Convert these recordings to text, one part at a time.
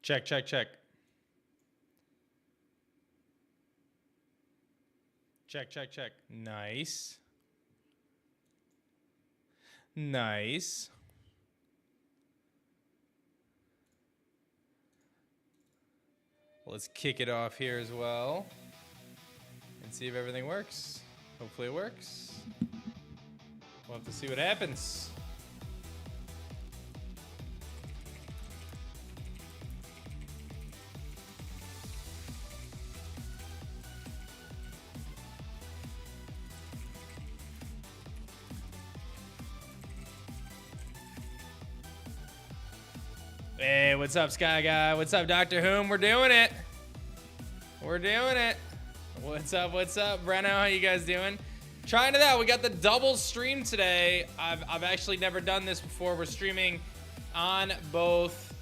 Check, check, check. Check, check, check. Nice. Nice. Let's kick it off here as well and see if everything works. Hopefully it works. We'll have to see what happens. Hey, what's up, Sky Guy? What's up, Dr. Whom? We're doing it. We're doing it. What's up? What's up, Breno? How you guys doing? Trying it out. We got the double stream today. I've actually never done this before. We're streaming on both.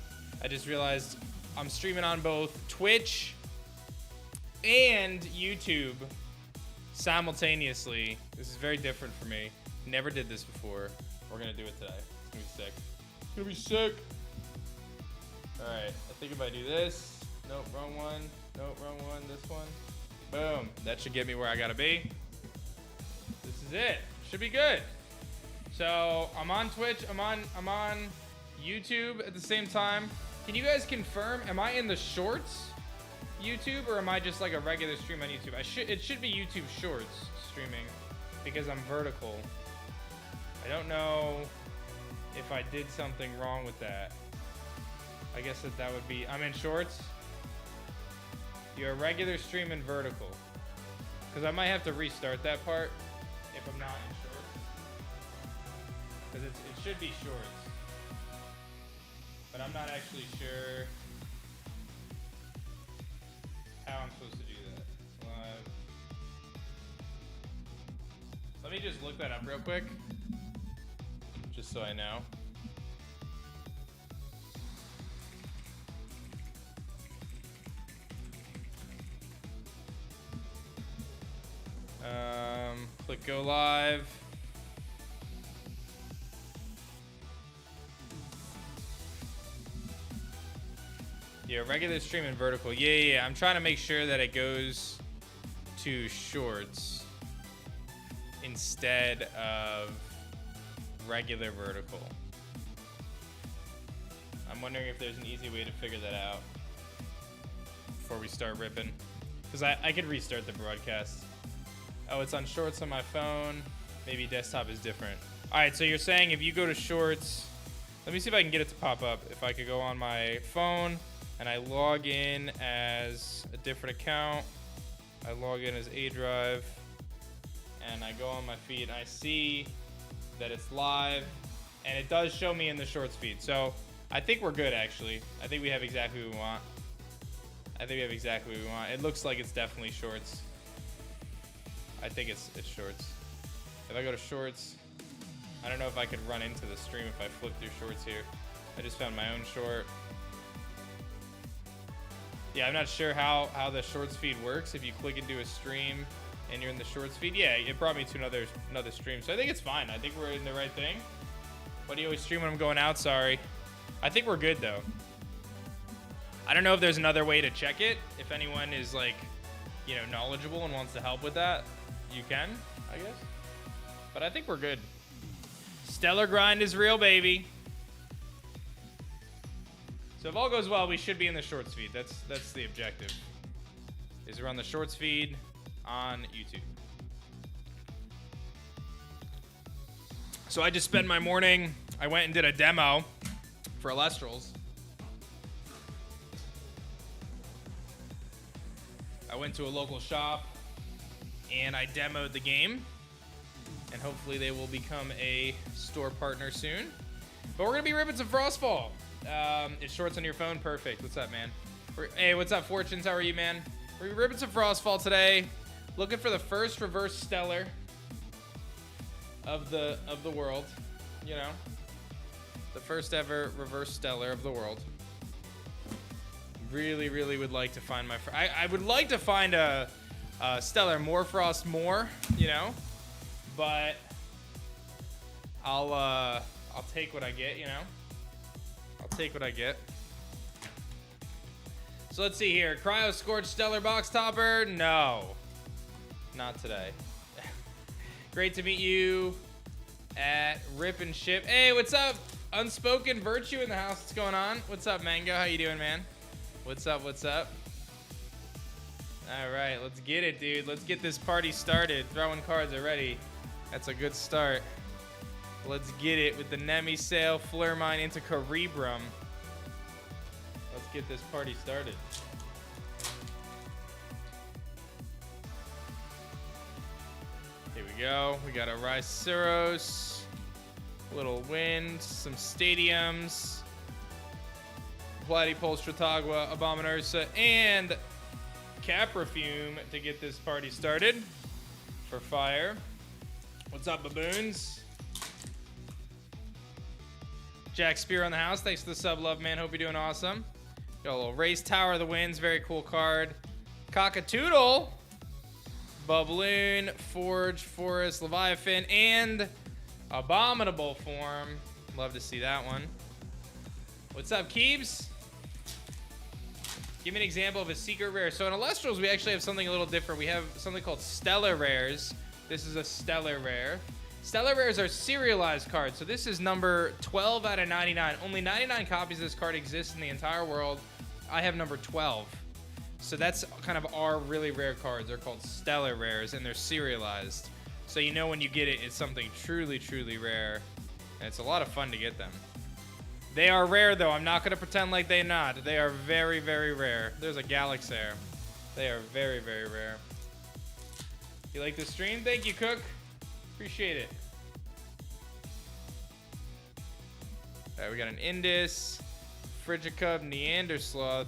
I just realized I'm streaming on both Twitch and YouTube simultaneously. This is very different for me. Never did this before. We're gonna do it today. It's gonna be sick. It's gonna be sick. All right, I think if I do this, nope, wrong one, nope, wrong one, this one, boom. That should get me where I gotta be. This is it, should be good. So I'm on Twitch, I'm on YouTube at the same time. Can you guys confirm, am I in the shorts YouTube or am I just like a regular stream on YouTube? It should be YouTube shorts streaming because I'm vertical. I don't know if I did something wrong with that. I guess that would be, I'm in shorts. You're a regular stream in vertical. Because I might have to restart that part if I'm not in shorts. Because it should be shorts. But I'm not actually sure how I'm supposed to do that. Live. Let me just look that up real quick. Just so I know. Click go live. Yeah, regular stream and vertical. Yeah. I'm trying to make sure that it goes to shorts instead of regular vertical. I'm wondering if there's an easy way to figure that out before we start ripping. Because I could restart the broadcast. Oh, it's on shorts on my phone. Maybe desktop is different. All right, so you're saying if you go to shorts, let me see if I can get it to pop up. If I could go on my phone and I log in as a different account, I log in as A Drive, and I go on my feed and I see that it's live, and it does show me in the shorts feed. So I think we're good, actually. I think we have exactly what we want. It looks like it's definitely shorts. I think it's shorts. If I go to shorts, I don't know if I could run into the stream if I flip through shorts here. I just found my own short. Yeah, I'm not sure how the shorts feed works. If you click into a stream and you're in the shorts feed, yeah, it brought me to another stream. So I think it's fine. I think we're in the right thing. Why do you always stream when I'm going out? Sorry. I think we're good though. I don't know if there's another way to check it. If anyone is like, knowledgeable and wants to help with that, you can, I guess. But I think we're good. Stellar grind is real, baby. So if all goes well, we should be in the shorts feed. That's the objective. Is we're on the shorts feed on YouTube. So I just spent my morning. I went and did a demo for Elestrals. I went to a local shop and I demoed the game, and hopefully they will become a store partner soon. But we're gonna be ripping some Frostfall. It's shorts on your phone, perfect. What's up, man? Hey, what's up, Fortunes? How are you, man? We're ripping some Frostfall today. Looking for the first reverse stellar of the world. The first ever reverse stellar of the world. Really would like to find my. I would like to find a stellar more frost more, but I'll take what I get, I'll take what I get. So let's see here. Cryo Scorched Stellar Box Topper? No. Not today. Great to meet you at Rip and Ship. Hey, what's up? Unspoken Virtue in the house. What's going on? What's up, Mango? How you doing, man? What's up? What's up? All right, let's get it, dude. Let's get this party started. Throwing cards already. That's a good start. Let's get it with the Nemi Sail, Flare Mine into Cerebrum. Let's get this party started. Here we go. We got a Rhinoceros, Little Wind, some Stadiums, Platypulse, Stratagua, Abominursa, and Caprofume to get this party started for fire. What's up, baboons? Jack Spear on the house. Thanks for the sub, love, man. Hope you're doing awesome. Got a little Race Tower of the Winds. Very cool card. Cockatoodle, Bubloon, Forge, Forest, Leviathan, and Abominable Form. Love to see that one. What's up, Keebs? Give me an example of a secret rare. So in Elestrals, we actually have something a little different. We have something called Stellar Rares. This is a Stellar Rare. Stellar Rares are serialized cards. So this is number 12 out of 99. Only 99 copies of this card exist in the entire world. I have number 12. So that's kind of our really rare cards. They're called Stellar Rares, and they're serialized. So you know when you get it, it's something truly, truly rare. And it's a lot of fun to get them. They are rare, though. I'm not going to pretend like they're not. They are very, very rare. There's a Galaxair. They are very, very rare. You like the stream? Thank you, Cook. Appreciate it. All right, we got an Indus, Frigicub, Neandersloth,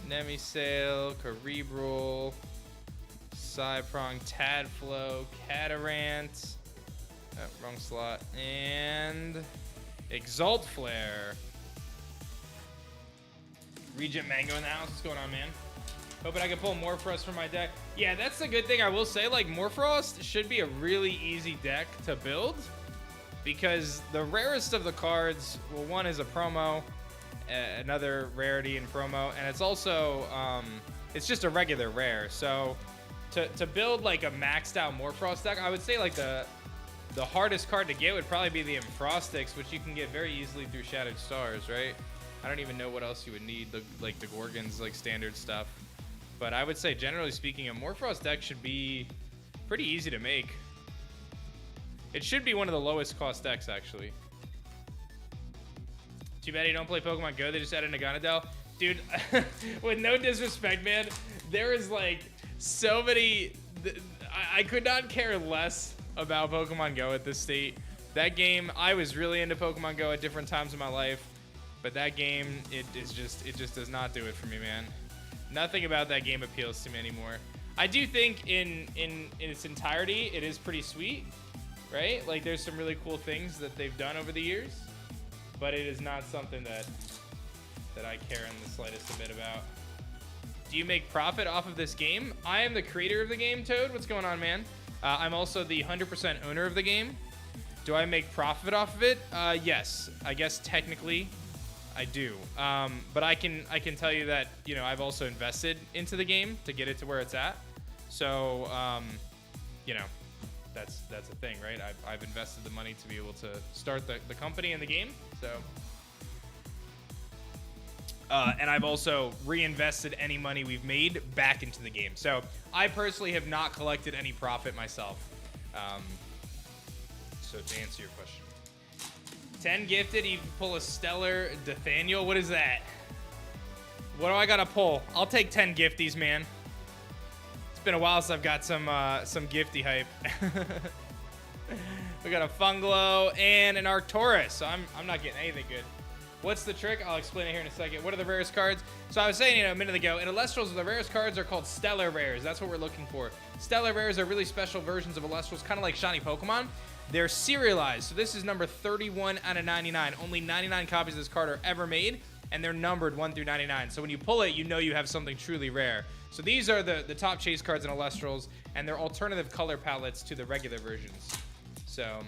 Nemisail, Cerebral, Psyprong, Tadflow, Catarant. Oh, wrong slot. And Exalt Flare. Regent Mango in the house. What's going on, man? Hoping I can pull Morfrost from my deck. Yeah, that's the good thing. I will say, like, Morfrost should be a really easy deck to build because the rarest of the cards, well, one is a promo, another rarity in promo, and it's also, it's just a regular rare. So to build, like, a maxed out Morfrost deck, I would say, like, the hardest card to get would probably be the Enfrostics, which you can get very easily through Shattered Stars, right? I don't even know what else you would need, like the Gorgons, like standard stuff. But I would say, generally speaking, a Morfrost deck should be pretty easy to make. It should be one of the lowest cost decks, actually. Too bad you don't play Pokemon Go. They just added Naganadel. Dude, with no disrespect, man, there is like so many... I could not care less about Pokemon Go at this state. That game, I was really into Pokemon Go at different times in my life. But that game, it just does not do it for me, man. Nothing about that game appeals to me anymore. I do think in its entirety, it is pretty sweet, right? Like, there's some really cool things that they've done over the years, but it is not something that I care in the slightest bit about. Do you make profit off of this game? I am the creator of the game, Toad. What's going on, man? I'm also the 100% owner of the game. Do I make profit off of it? Yes. I guess technically I do. But I can tell you that, you know, I've also invested into the game to get it to where it's at. So, you know, that's a thing, right? I've invested the money to be able to start the company and the game. So, and I've also reinvested any money we've made back into the game. So I personally have not collected any profit myself. So to answer your question. 10 gifted, you can pull a Stellar Nathaniel. What is that? What do I gotta pull? I'll take 10 gifties, man. It's been a while since I've got some gifty hype. We got a Funglo and an Arcturus, so I'm not getting anything good. What's the trick? I'll explain it here in a second. What are the rarest cards? So I was saying, you know, a minute ago, in Elestrals, the rarest cards are called Stellar Rares. That's what we're looking for. Stellar Rares are really special versions of Elestrals, kind of like shiny Pokemon. They're serialized. So this is number 31 out of 99. Only 99 copies of this card are ever made, and they're numbered 1 through 99. So when you pull it, you know you have something truly rare. So these are the top chase cards in Elestrals, and they're alternative color palettes to the regular versions. So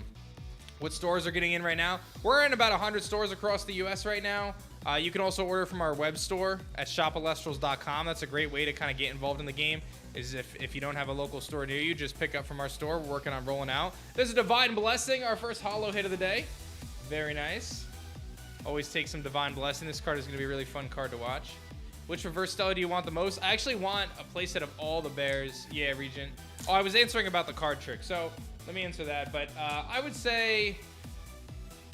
what stores are getting in right now? We're in about 100 stores across the US right now. You can also order from our web store at shopelestrals.com. That's a great way to kind of get involved in the game. Is if you don't have a local store near you, just pick up from our store. We're working on rolling out. There's a Divine Blessing, our first holo hit of the day. Very nice. Always take some Divine Blessing. This card is going to be a really fun card to watch. Which reverse stellar do you want the most? I actually want a playset of all the bears. Yeah, Regent. Oh, I was answering about the card trick, so let me answer that. But I would say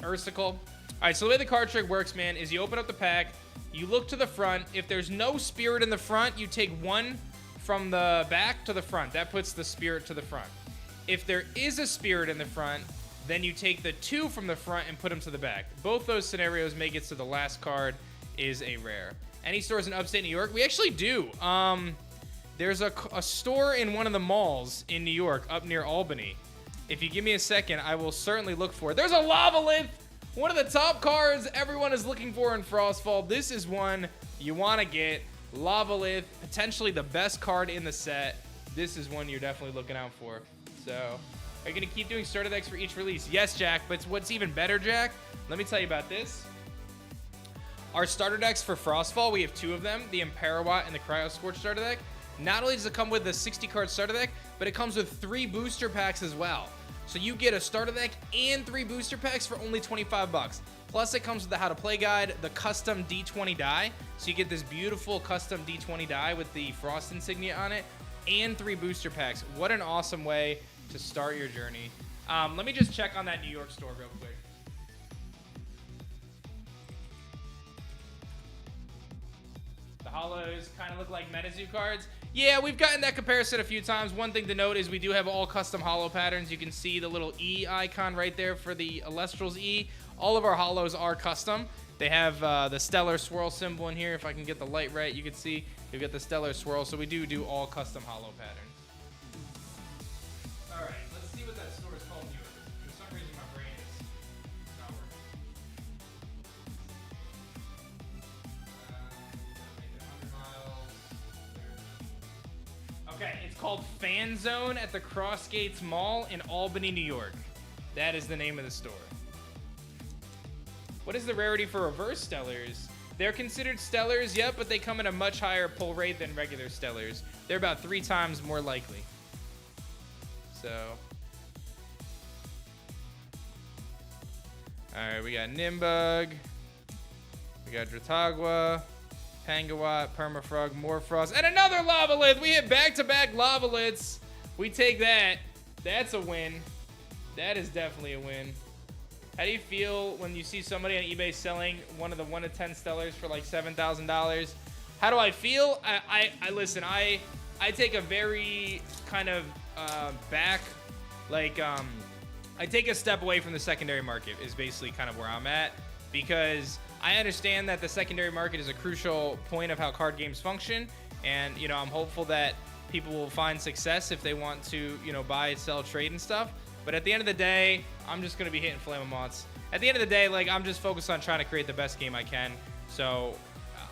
Ursicle. All right, so the way the card trick works, man, is you open up the pack, you look to the front. If there's no spirit in the front, you take one from the back to the front. That puts the spirit to the front. If there is a spirit in the front, then you take the two from the front and put them to the back. Both those scenarios make it so the last card is a rare. Any stores in upstate New York? We actually do. There's a store in one of the malls in New York up near Albany. If you give me a second, I will certainly look for it. There's a Lavalith, one of the top cards everyone is looking for in Frostfall. This is one you want to get. Lavalith, potentially the best card in the set. This is one you're definitely looking out for. So, are you going to keep doing starter decks for each release? Yes, Jack, but what's even better, Jack? Let me tell you about this. Our starter decks for Frostfall, we have two of them, the Imperawatt and the Cryo Scorch starter deck. Not only does it come with the 60-card starter deck, but it comes with 3 booster packs as well. So you get a starter deck and 3 booster packs for only 25 bucks. Plus, it comes with the How to Play Guide, the custom D20 die. So you get this beautiful custom D20 die with the Frost insignia on it, and 3 booster packs. What an awesome way to start your journey. Let me just check on that New York store real quick. Holos kind of look like MetaZoo cards. Yeah, we've gotten that comparison a few times. One thing to note is we do have all custom holo patterns. You can see the little E icon right there for the Elestrals E. All of our holos are custom. They have the Stellar Swirl symbol in here. If I can get the light right, you can see we've got the Stellar Swirl. So we do all custom holo patterns. All right, let's see what that store is called here. For some reason, my brain is not working. Okay, it's called Fan Zone at the Crossgates Mall in Albany, New York. That is the name of the store. What is the rarity for reverse stellars? They're considered stellars, yep, but they come at a much higher pull rate than regular stellars. They're about 3 times more likely. So. Alright, we got Nimbug. We got Dratagua. Pangawatt, Permafrog, Morfrost, and another Lavalith! We hit back-to-back Lavaliths. We take that. That's a win. That is definitely a win. How do you feel when you see somebody on eBay selling one of the 1 to 10 stellars for like $7,000? How do I feel? I listen, I take a very kind of I take a step away from the secondary market is basically kind of where I'm at, because I understand that the secondary market is a crucial point of how card games function, and you know, I'm hopeful that people will find success if they want to, you know, buy, sell, trade and stuff. But at the end of the day, I'm just gonna be hitting Flamomots. At the end of the day, like, I'm just focused on trying to create the best game I can. So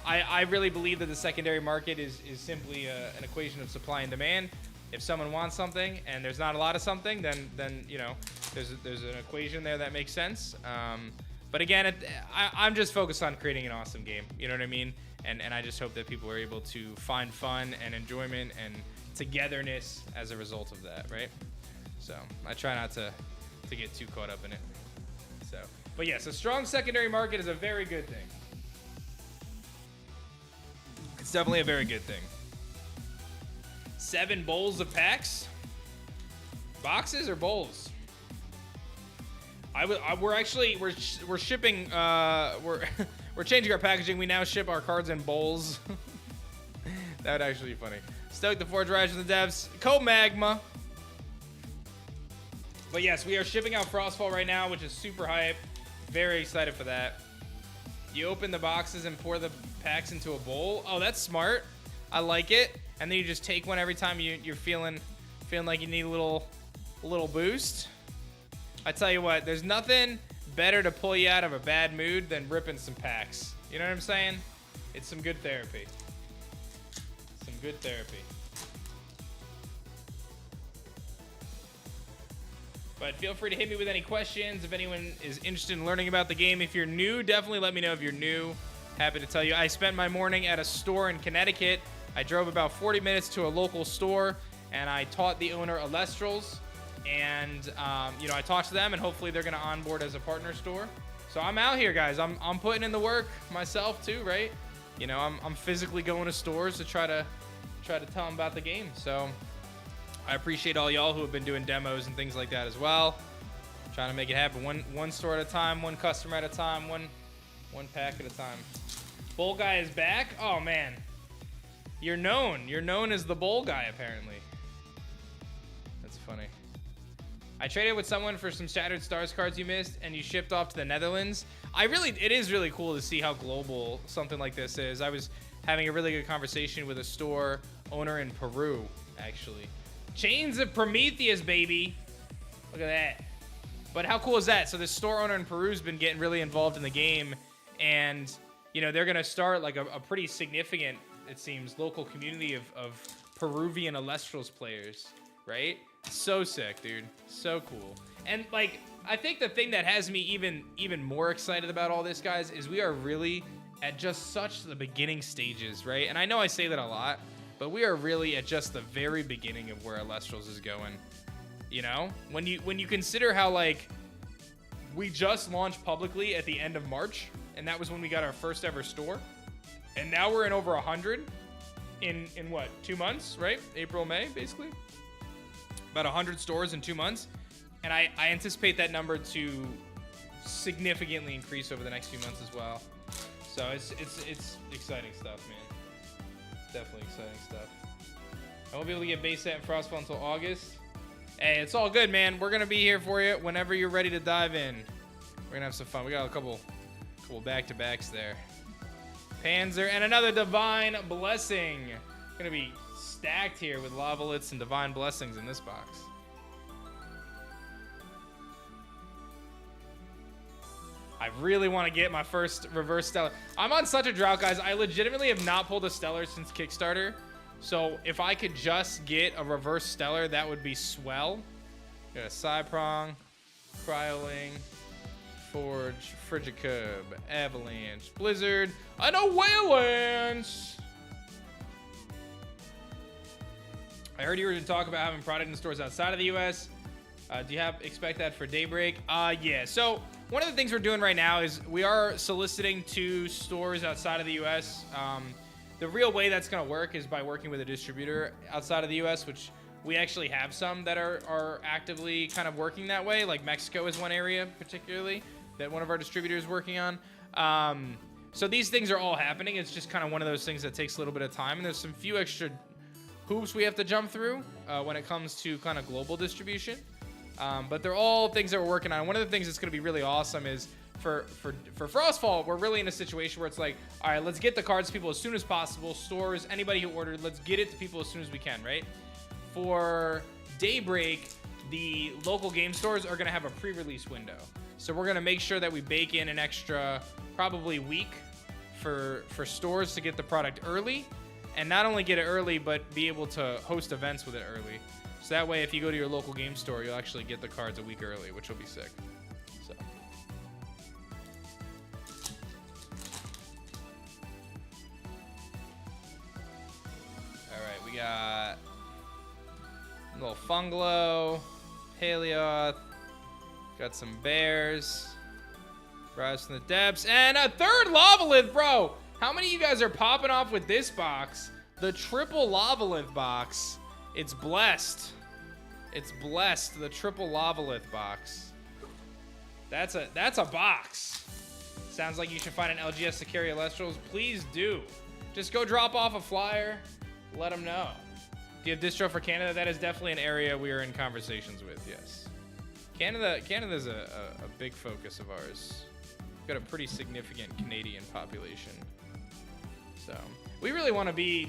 I really believe that the secondary market is simply an equation of supply and demand. If someone wants something and there's not a lot of something, then you know, there's an equation there that makes sense. But again, I'm just focused on creating an awesome game. You know what I mean? And I just hope that people are able to find fun and enjoyment and togetherness as a result of that, right? So I try not to get too caught up in it. So, but yes, a strong secondary market is a very good thing. It's definitely a very good thing. 7 bowls of packs? Boxes or bowls? We're shipping. We're changing our packaging. We now ship our cards in bowls. That would actually be funny. Stoked the Forge Rise from the devs. Co-Magma. But yes, we are shipping out Frostfall right now, which is super hype. Very excited for that. You open the boxes and pour the packs into a bowl. Oh, that's smart. I like it. And then you just take one every time you're feeling like you need a little boost. I tell you what, there's nothing better to pull you out of a bad mood than ripping some packs. You know what I'm saying? It's some good therapy. Some good therapy. But feel free to hit me with any questions if anyone is interested in learning about the game. If you're new, definitely let me know if you're new. Happy to tell you, I spent my morning at a store in Connecticut. I drove about 40 minutes to a local store, and I taught the owner Elestrals. And, you know, I talked to them, and hopefully they're going to onboard as a partner store. So I'm out here, guys. I'm putting in the work myself, too, right? You know, I'm physically going to stores to try to tell them about the game. So I appreciate all y'all who have been doing demos and things like that as well. Trying to make it happen one store at a time, one customer at a time, one pack at a time. Bowl guy is back. Oh man, you're known as the bowl guy apparently. That's funny. I traded with someone for some Shattered Stars cards you missed, and you shipped off to the Netherlands. It is really cool to see how global something like this is. I was having a really good conversation with a store owner in Peru, actually. Chains of Prometheus, baby. Look at that. But how cool is that? So this store owner in Peru's been getting really involved in the game, and you know they're gonna start like a pretty significant, it seems, local community of Peruvian Elestrals players, right? So sick, dude. So cool. And like, I think the thing that has me even more excited about all this, guys, is we are really at just such the beginning stages, right? And I know I say that a lot, but we are really at just the very beginning of where Elestrals is going. You know, when you consider how like we just launched publicly at the end of March, and that was when we got our first ever store, and now we're in over 100 in what, 2 months, right? April, May, basically. About 100 stores in 2 months, and I anticipate that number to significantly increase over the next few months as well. So it's exciting stuff, man. Definitely exciting stuff. I won't be able to get base set and Frostfall until August. Hey, it's all good, man. We're gonna be here for you whenever you're ready to dive in. We're gonna have some fun. We got a couple back-to-backs there. Panzer and another Divine Blessing. Gonna be stacked here with Lavalets and Divine Blessings in this box. I really want to get my first reverse stellar. I'm on such a drought, guys. I legitimately have not pulled a stellar since Kickstarter. So if I could just get a reverse stellar, that would be swell. Got a Cyprong, Cryoling, Forge, Frigicub, Avalanche, Blizzard, and a Waylands. I heard you were to talk about having product in stores outside of the U.S. Do you expect that for Daybreak? Yeah. So one of the things we're doing right now is we are soliciting to stores outside of the U.S. The real way that's going to work is by working with a distributor outside of the U.S., which we actually have some that are actively kind of working that way. Like Mexico is one area particularly that one of our distributors is working on. So these things are all happening. It's just kind of one of those things that takes a little bit of time. And there's some few extra hoops we have to jump through when it comes to kind of global distribution. But they're all things that we're working on. One of the things that's going to be really awesome is for Frostfall, we're really in a situation where it's like, all right, let's get the cards to people as soon as possible. Stores, anybody who ordered, let's get it to people as soon as we can, right? For Daybreak, the local game stores are going to have a pre-release window. So we're going to make sure that we bake in an extra probably week for stores to get the product early. And not only get it early, but be able to host events with it early. So that way, if you go to your local game store, you'll actually get the cards a week early, which will be sick. So. All right, we got a little Funglo, Paleo, got some Bears, Rise from the Depths, and a third Lavalith, bro. How many of you guys are popping off with this box? The triple Lavalith box. It's blessed. It's blessed. The triple Lavalith box. That's a box. Sounds like you should find an LGS to carry Elestrals. Please do. Just go drop off a flyer. Let them know. Do you have distro for Canada? That is definitely an area we are in conversations with. Yes. Canada's a big focus of ours. We've got a pretty significant Canadian population. So we really want to be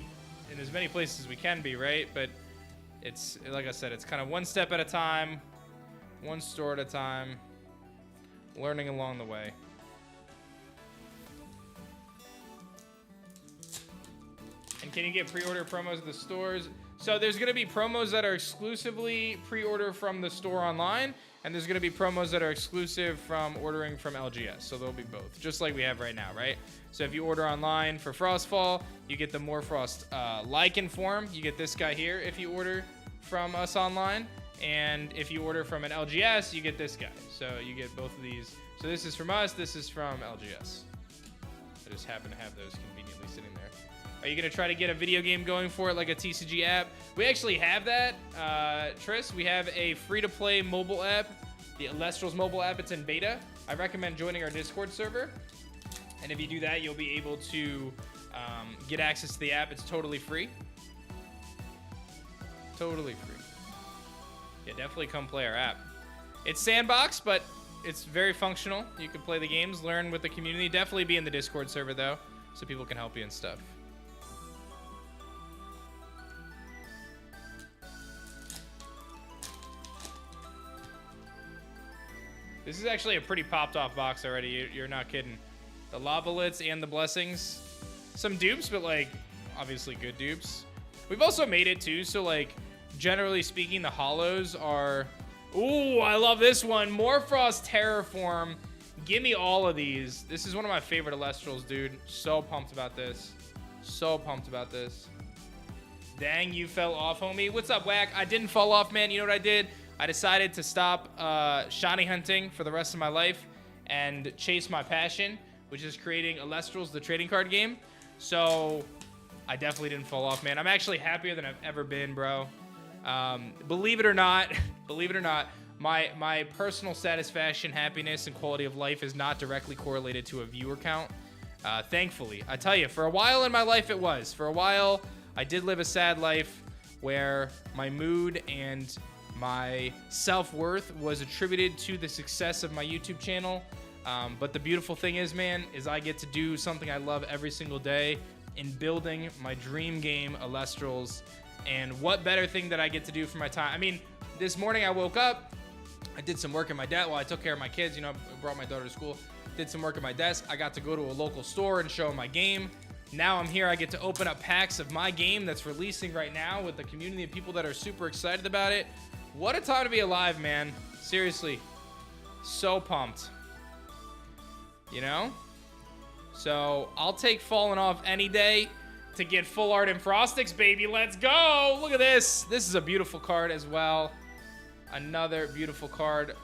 in as many places as we can be, right? But it's, like I said, it's kind of one step at a time, one store at a time, learning along the way. And can you get pre-order promos at the stores? So there's going to be promos that are exclusively pre-order from the store online, and there's going to be promos that are exclusive from ordering from LGS. So there'll be both, just like we have right now, right? So if you order online for Frostfall, you get the Morfrost Lycan form. You get this guy here if you order from us online. And if you order from an LGS, you get this guy. So you get both of these. So this is from us. This is from LGS. I just happen to have those conveniently sitting there. Are you going to try to get a video game going for it, like a TCG app? We actually have that, Tris. We have a free-to-play mobile app, the Elestrals mobile app. It's in beta. I recommend joining our Discord server. And if you do that, you'll be able to get access to the app. It's totally free. Totally free. Yeah, definitely come play our app. It's sandbox, but it's very functional. You can play the games, learn with the community. Definitely be in the Discord server, though, so people can help you and stuff. This is actually a pretty popped off box already. You're not kidding. The Lavalets and the Blessings. Some dupes, but like obviously good dupes. We've also made it too, so like generally speaking, the hollows are... Ooh, I love this one. Morfrost Terraform. Give me all of these. This is one of my favorite Elestrals, dude. So pumped about this. So pumped about this. Dang, you fell off, homie. What's up, Whack? I didn't fall off, man. You know what I did? I decided to stop shiny hunting for the rest of my life and chase my passion, which is creating Elestrals, the trading card game. So I definitely didn't fall off, man. I'm actually happier than I've ever been, bro. Believe it or not, my personal satisfaction, happiness, and quality of life is not directly correlated to a viewer count. Thankfully, I tell you, for a while in my life, it was. For a while, I did live a sad life where my mood and my self-worth was attributed to the success of my YouTube channel. But the beautiful thing is, man, is I get to do something I love every single day in building my dream game, Elestrals. And what better thing that I get to do for my time? I mean, this morning I woke up, I did some work at my desk while I took care of my kids, you know, brought my daughter to school, did some work at my desk. I got to go to a local store and show them my game. Now I'm here, I get to open up packs of my game that's releasing right now with the community of people that are super excited about it. What a time to be alive, man. Seriously. So pumped. You know? So, I'll take falling off any day to get full art and Frostix, baby. Let's go! Look at this. This is a beautiful card as well. Another beautiful card.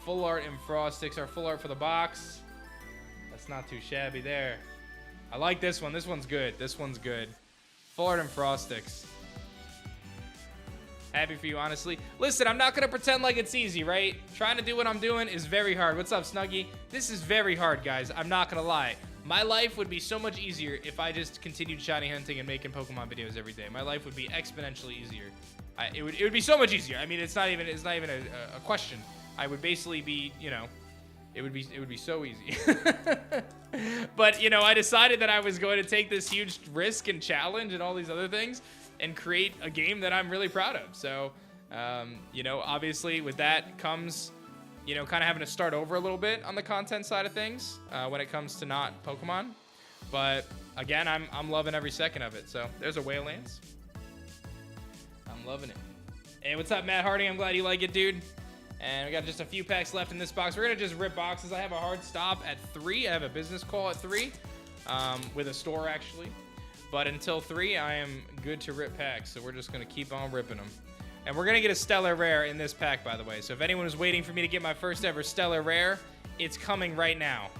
Full art and Frostix, our full art for the box. That's not too shabby there. I like this one. This one's good. This one's good. Full art and Frostix. Happy for you, honestly. Listen, I'm not going to pretend like it's easy, right? Trying to do what I'm doing is very hard. What's up, Snuggie? This is very hard, guys. I'm not going to lie. My life would be so much easier if I just continued shiny hunting and making Pokemon videos every day. My life would be exponentially easier. It would be so much easier. I mean, it's not even a question. I would basically be, you know, it would be so easy. But, you know, I decided that I was going to take this huge risk and challenge and all these other things and create a game that I'm really proud of. So, you know, obviously with that comes, you know, kind of having to start over a little bit on the content side of things when it comes to not Pokemon. But again, I'm loving every second of it. So there's a Whale Lance. I'm loving it. Hey, what's up, Matt Harding? I'm glad you like it, dude. And we got just a few packs left in this box. We're gonna just rip boxes. I have a hard stop at 3. I have a business call at 3 with a store actually. But until 3, I am good to rip packs. So we're just gonna keep on ripping them. And we're gonna get a Stellar Rare in this pack, by the way. So if anyone was waiting for me to get my first ever Stellar Rare, it's coming right now.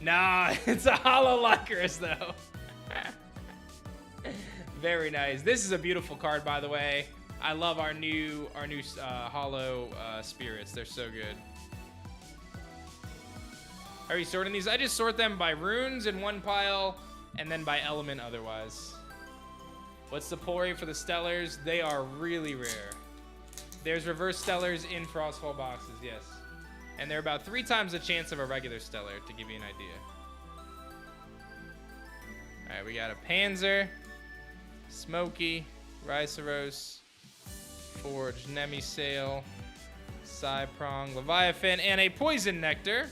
Nah, it's a Holo Lycurus though. Very nice. This is a beautiful card, by the way. I love our new Holo Spirits. They're so good. Are you sorting these? I just sort them by runes in one pile and then by element otherwise. What's the pull rate for the Stellars? They are really rare. There's reverse Stellars in Frostfall boxes, yes. And they're about 3 times the chance of a regular Stellar, to give you an idea. All right, we got a Panzer, Smoky, Rhinoceros, Forge, Nemisail, Cyprong, Leviathan, and a Poison Nectar.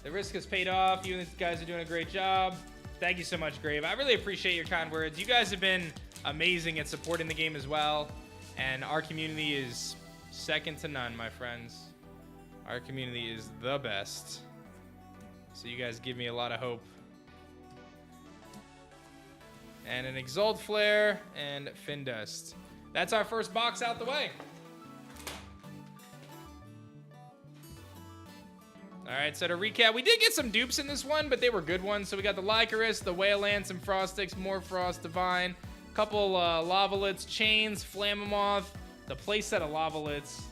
The risk has paid off. You guys are doing a great job. Thank you so much, Grave. I really appreciate your kind words. You guys have been amazing at supporting the game as well. And our community is second to none, my friends. Our community is the best. So you guys give me a lot of hope. And an Exalt Flare and Fin Dust. That's our first box out the way. All right, so to recap, we did get some dupes in this one, but they were good ones. So we got the Lycaris, the Wayland, some Frostix, more Frost Divine, a couple Lavalets, Chains, Flammoth, the playset of Lavalets.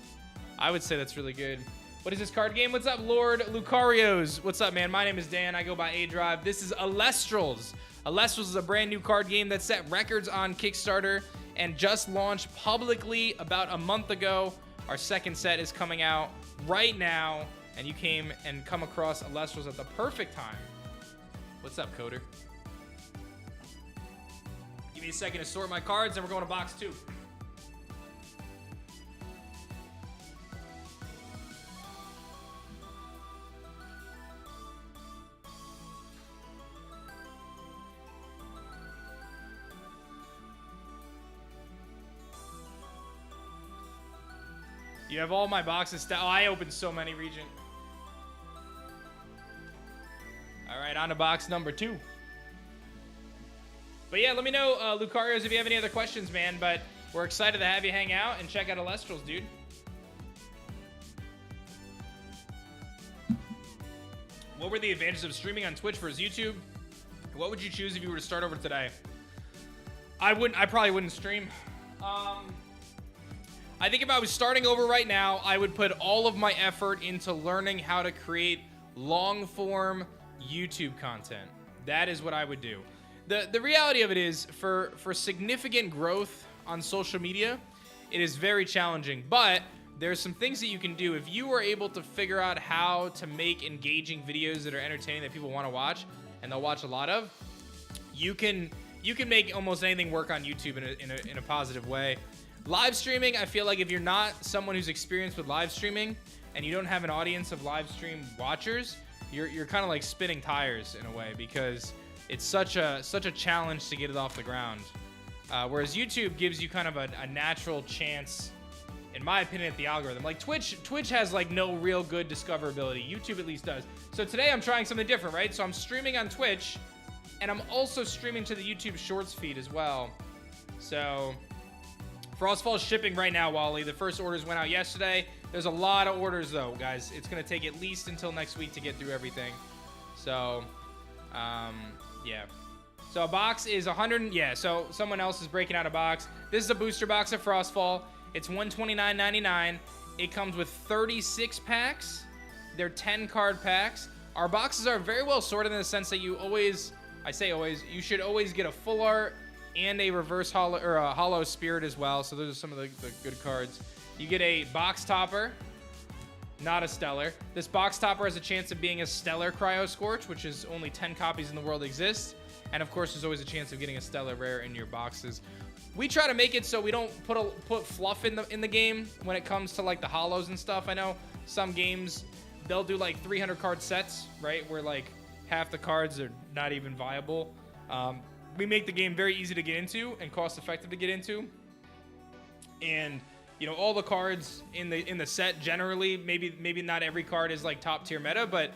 I would say that's really good. What is this card game? What's up, Lord Lucarios? What's up, man? My name is Dan. I go by A-Drive. This is Elestrals. Elestrals is a brand new card game that set records on Kickstarter and just launched publicly about a month ago. Our second set is coming out right now. And you came and come across Elestrals at the perfect time. What's up, Coder? Give me a second to sort my cards, and we're going to box 2. You have all my boxes. Oh, I opened so many, Regent. All right, on to box number 2. But yeah, let me know, Lucarios, if you have any other questions, man. But we're excited to have you hang out and check out Elestrals, dude. What were the advantages of streaming on Twitch versus YouTube? What would you choose if you were to start over today? I probably wouldn't stream. I think if I was starting over right now, I would put all of my effort into learning how to create long-form YouTube content. That is what I would do. The reality of it is, for significant growth on social media, it is very challenging, but there's some things that you can do. If you are able to figure out how to make engaging videos that are entertaining, that people want to watch, and they'll watch a lot of, you can make almost anything work on YouTube in a positive way. Live streaming, I feel like if you're not someone who's experienced with live streaming and you don't have an audience of live stream watchers, you're kind of like spinning tires in a way, because it's such a challenge to get it off the ground. Whereas YouTube gives you kind of a natural chance, in my opinion, at the algorithm. Like Twitch has like no real good discoverability. YouTube at least does. So today I'm trying something different, right? So I'm streaming on Twitch, and I'm also streaming to the YouTube Shorts feed as well. So Frostfall is shipping right now, Wally. The first orders went out yesterday. There's a lot of orders, though, guys. It's going to take at least until next week to get through everything. So, yeah. So a box is 100. Yeah, so someone else is breaking out a box. This is a booster box of Frostfall. It's $129.99. It comes with 36 packs. They're 10-card packs. Our boxes are very well sorted in the sense that you always, I say always, you should always get a full art and a reverse hollow, or a hollow spirit as well. So those are some of the good cards. You get a box topper, not a stellar. This box topper has a chance of being a stellar Cryo Scorch, which is only 10 copies in the world exist. And of course, there's always a chance of getting a stellar rare in your boxes. We try to make it so we don't put fluff in the game when it comes to like the hollows and stuff. I know some games, they'll do like 300 card sets, right? Where like half the cards are not even viable. We make the game very easy to get into and cost effective to get into. And you know, all the cards in the set generally, maybe not every card is like top tier meta, but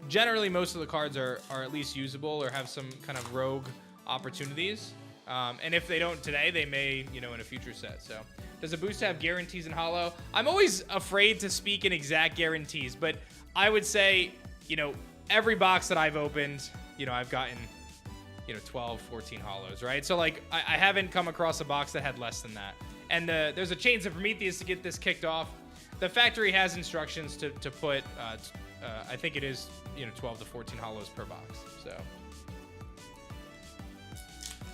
generally most of the cards are at least usable or have some kind of rogue opportunities. And if they don't today, they may, you know, in a future set. So does a boost have guarantees in hollow? I'm always afraid to speak in exact guarantees, but I would say, you know, every box that I've opened, you know, I've gotten, you know, 12, 14 hollows, right? So like I haven't come across a box that had less than that. And there's a Chains of Prometheus to get this kicked off. The factory has instructions to put, I think it is, you know, 12 to 14 hollows per box. So,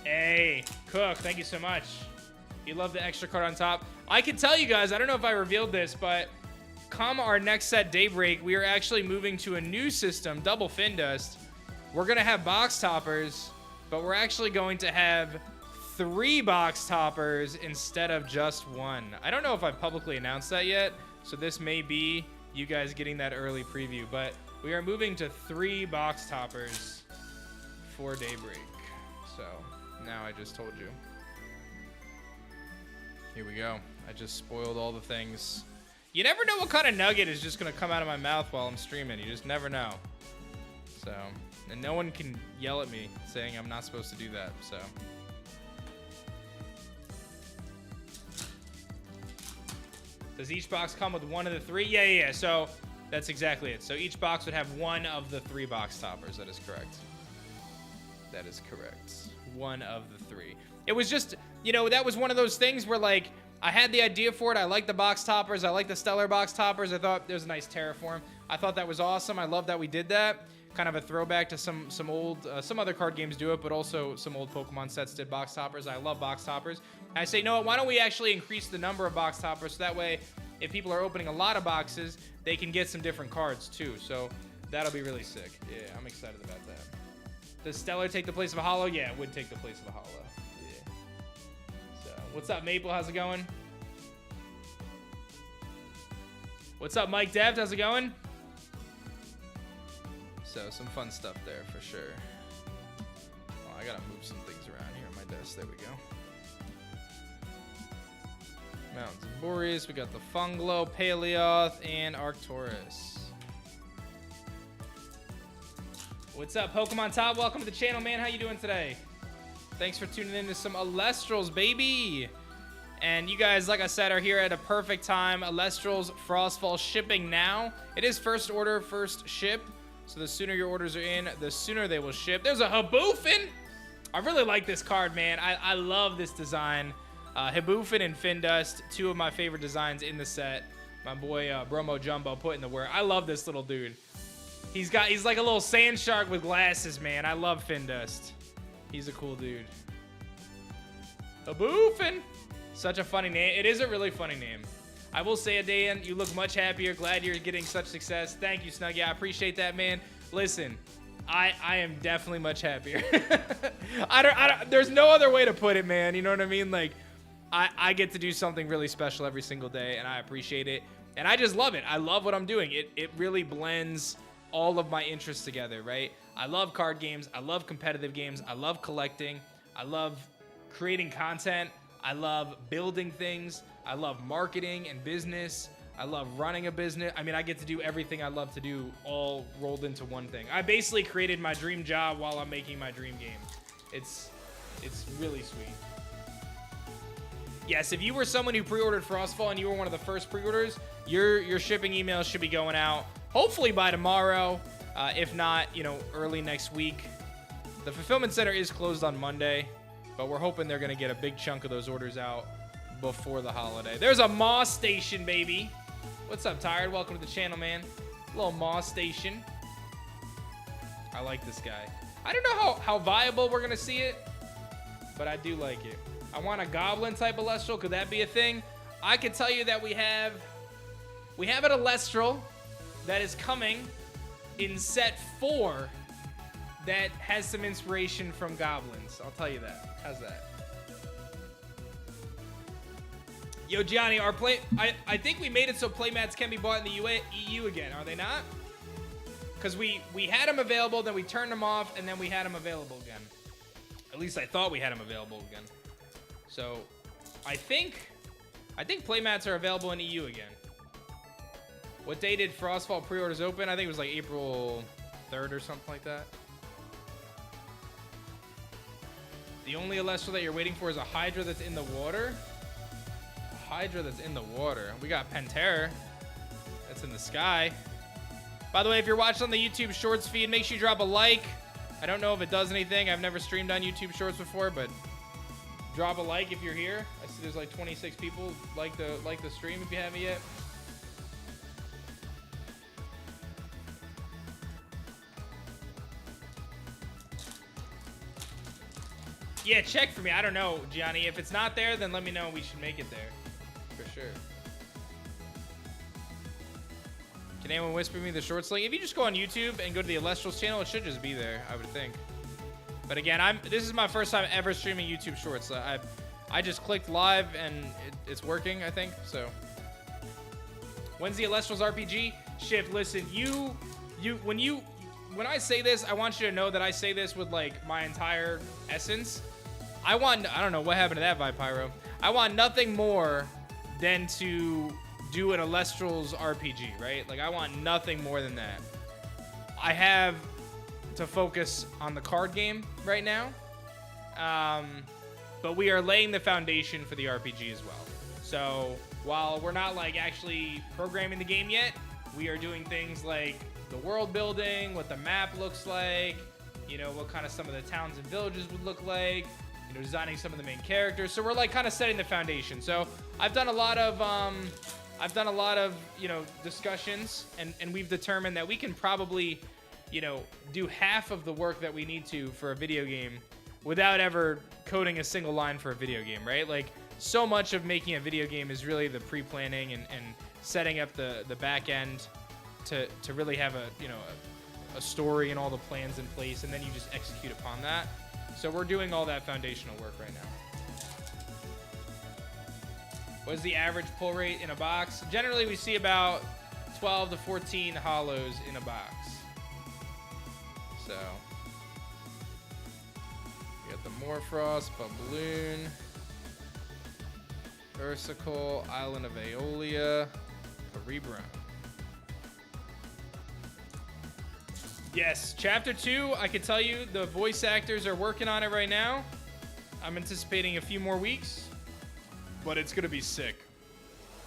hey, Cook, thank you so much. You love the extra card on top. I can tell you guys, I don't know if I revealed this, but come our next set, Daybreak, we are actually moving to a new system, Double Fin Dust. We're gonna have box toppers, but we're actually going to have 3 box toppers instead of just 1. I don't know if I've publicly announced that yet, so this may be you guys getting that early preview, but we are moving to 3 box toppers for Daybreak. So now I just told you. Here we go. I just spoiled all the things. You never know what kind of nugget is just going to come out of my mouth while I'm streaming. You just never know. So, and no one can yell at me saying I'm not supposed to do that, so. Does each box come with one of the three? Yeah. So that's exactly it. So each box would have one of the 3 box toppers. That is correct. That is correct. One of the 3. It was just, you know, that was one of those things where, like, I had the idea for it. I like the box toppers. I like the stellar box toppers. I thought there was a nice terraform. I thought that was awesome. I love that we did that. Kind of a throwback to some old, some other card games do it, but also some old Pokemon sets did box toppers. I love box toppers. And I say, no, why don't we actually increase the number of box toppers so that way if people are opening a lot of boxes, they can get some different cards too. So that'll be really sick. Yeah, I'm excited about that. Does Stellar take the place of a Holo? Yeah, it would take the place of a Holo. Yeah. So, what's up, Maple? How's it going? What's up, Mike Deft? How's it going? So, some fun stuff there for sure. Oh, I gotta move some things around here on my desk. There we go. Mountains of Boreas. We got the Funglo, Paleoth, and Arcturus. What's up, Pokemon Top? Welcome to the channel, man. How you doing today? Thanks for tuning in to some Elestrals, baby. And you guys, like I said, are here at a perfect time. Elestrals Frostfall shipping now. It is first order, first ship. So the sooner your orders are in, the sooner they will ship. There's a Hiboofin. I really like this card, man. I love this design. Hiboofin and Findust, 2 of my favorite designs in the set. My boy Bromo Jumbo put in the work. I love this little dude. He's like a little sand shark with glasses, man. I love Findust. He's a cool dude. Hiboofin. Such a funny name. It is a really funny name. I will say, Adayan, you look much happier. Glad you're getting such success. Thank you, Snuggie. I appreciate that, man. Listen, I am definitely much happier. There's no other way to put it, man. You know what I mean? Like, I get to do something really special every single day, and I appreciate it. And I just love it. I love what I'm doing. It really blends all of my interests together, right? I love card games. I love competitive games. I love collecting. I love creating content. I love building things. I love marketing and business. I love running a business. I mean, I get to do everything I love to do all rolled into one thing. I basically created my dream job while I'm making my dream game. It's really sweet. Yes, if you were someone who pre-ordered Frostfall and you were one of the first pre-orders, your shipping emails should be going out hopefully by tomorrow. If not, you know, early next week. The fulfillment center is closed on Monday, but we're hoping they're going to get a big chunk of those orders out before the holiday. There's a Moss Station, baby. What's up, Tired? Welcome to the channel, man. Little Moss Station. I like this guy. I don't know how viable we're going to see it, but I do like it. I want a Goblin type Elestral. Could that be a thing? I can tell you that we have an Elestral that is coming in set 4 that has some inspiration from Goblins. I'll tell you that. How's that? Yo, Gianni, I think we made it so playmats can be bought in the EU again. Are they not? Because we had them available, then we turned them off, and then we had them available again. At least I thought we had them available again. So, I think playmats are available in EU again. What day did Frostfall pre-orders open? I think it was like April 3rd or something like that. The only Elestral that you're waiting for is a Hydra that's in the water. A Hydra that's in the water. We got Pantera. That's in the sky. By the way, if you're watching on the YouTube Shorts feed, make sure you drop a like. I don't know if it does anything. I've never streamed on YouTube Shorts before, but drop a like if you're here. I see there's like 26 people like the stream if you haven't yet. Yeah, check for me. I don't know, Gianni. If it's not there, then let me know. We should make it there. For sure. Can anyone whisper me the Shorts link? If you just go on YouTube and go to the Elestrals channel, it should just be there, I would think. But again, this is my first time ever streaming YouTube Shorts. I just clicked live and it's working, I think. So when's the Elestrals RPG shift? Listen, when I say this, I want you to know that I say this with like my entire essence. I don't know what happened to that Vibe Pyro. I want nothing more than to do an Elestrals RPG, right? Like, I want nothing more than that. I have to focus on the card game right now. But we are laying the foundation for the RPG as well. So while we're not like actually programming the game yet, we are doing things like the world building, what the map looks like, you know, what kind of some of the towns and villages would look like, you know, designing some of the main characters. So we're like kind of setting the foundation. So I've done a lot of you know, discussions, and we've determined that we can probably, you know, do half of the work that we need to for a video game without ever coding a single line for a video game, right? Like, so much of making a video game is really the pre-planning and setting up the back end to really have a, you know, a story and all the plans in place, and then you just execute upon that. So we're doing all that foundational work right now. What is the average pull rate in a box? Generally, we see about 12 to 14 hollows in a box. So we got the Morfrost, Balloon, Ursicle, Island of Aeolia, Cerebrum. Yes, Chapter 2, I can tell you the voice actors are working on it right now. I'm anticipating a few more weeks, but it's going to be sick.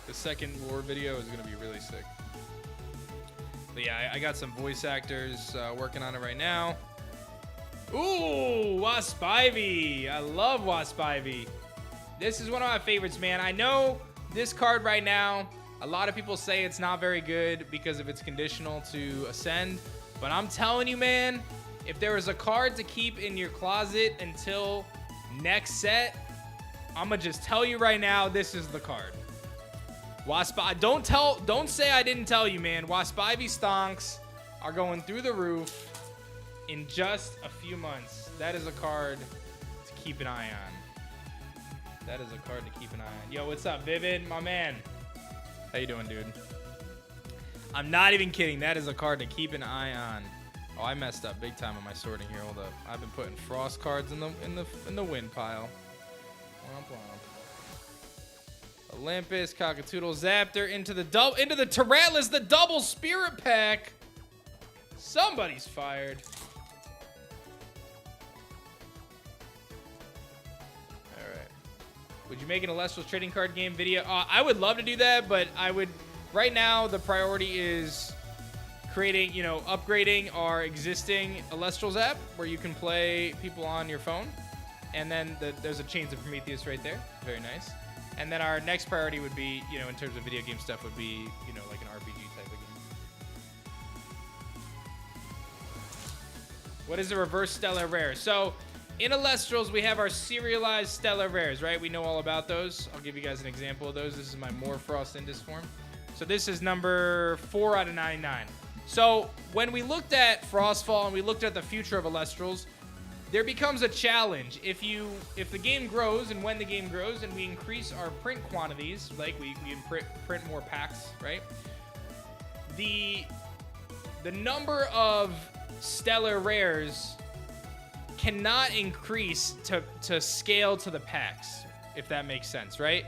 The second lore video is going to be really sick. But yeah, I got some voice actors working on it right now. Ooh, Wasp Ivy. I love Wasp Ivy. This is one of my favorites, man. I know this card right now, a lot of people say it's not very good because of its conditional to ascend. But I'm telling you, man, if there was a card to keep in your closet until next set, I'm going to just tell you right now, this is the card. Don't say I didn't tell you, man. Wasp Ivy stonks are going through the roof in just a few months. That is a card to keep an eye on. That is a card to keep an eye on. Yo, what's up, Vivid? My man. How you doing, dude? I'm not even kidding. That is a card to keep an eye on. Oh, I messed up big time on my sorting here. Hold up. I've been putting frost cards in the win pile. Womp womp. Olympus, Cockatoodle, Zaptor into the Tyrantlus, the double spirit pack. Somebody's fired. All right. Would you make an Elestrals trading card game video? I would love to do that, but I would. Right now, the priority is creating, you know, upgrading our existing Elestrals app where you can play people on your phone. And then there's a Chains of Prometheus right there. Very nice. And then our next priority would be, you know, in terms of video game stuff, would be, you know, like an RPG type of game. What is a reverse stellar rare? So in Elestrals, we have our serialized stellar rares, right? We know all about those. I'll give you guys an example of those. This is my Morfrost Indus form. So this is number 4 out of 99. So when we looked at Frostfall and we looked at the future of Elestrals, there becomes a challenge. If the game grows and when the game grows and we increase our print quantities, like we print more packs, right? The number of stellar rares cannot increase to scale to the packs, if that makes sense, right?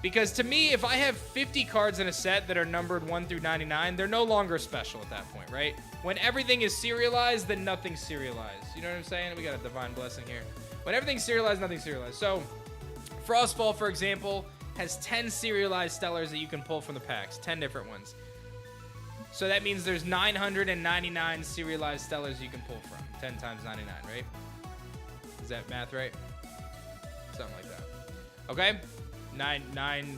Because to me, if I have 50 cards in a set that are numbered 1 through 99, they're no longer special at that point, right? When everything is serialized, then nothing's serialized. You know what I'm saying? We got a Divine Blessing here. When everything's serialized, nothing's serialized. So, Frostfall, for example, has 10 serialized stellars that you can pull from the packs. 10 different ones. So that means there's 999 serialized stellars you can pull from. 10 times 99, right? Is that math right? Something like that. Okay? 9,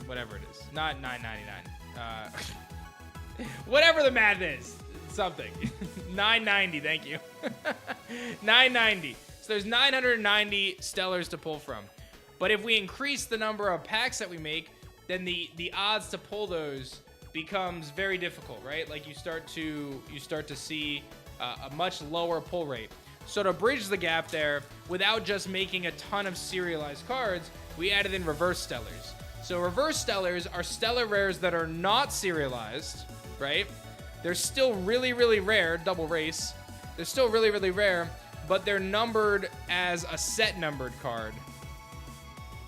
whatever it is. Not 999. Whatever the math is. Something. 990, thank you. 990. So there's 990 stellars to pull from. But if we increase the number of packs that we make, then the odds to pull those becomes very difficult, right? Like you start to see a much lower pull rate. So to bridge the gap there, without just making a ton of serialized cards, we added in reverse stellars. So reverse stellars are stellar rares that are not serialized, right? They're still really, really rare, double race. They're still really, really rare, but they're numbered as a set numbered card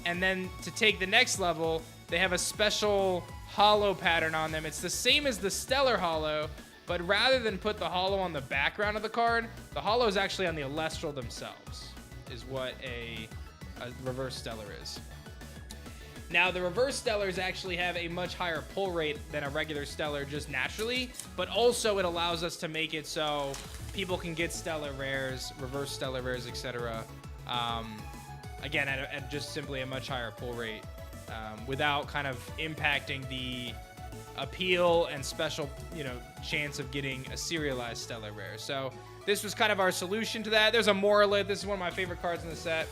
And then to take the next level, they have a special hollow pattern on them. It's the same as the Stellar Hollow, but rather than put the hollow on the background of the card, the hollow is actually on the Elestral themselves, is what a reverse Stellar is. Now, the reverse Stellars actually have a much higher pull rate than a regular Stellar just naturally, but also it allows us to make it so people can get Stellar Rares, reverse Stellar Rares, etc. Again, at just simply a much higher pull rate, without kind of impacting the appeal and special, chance of getting a serialized Stellar Rare. So this was kind of our solution to that. There's a Morlid. This is one of my favorite cards in the set.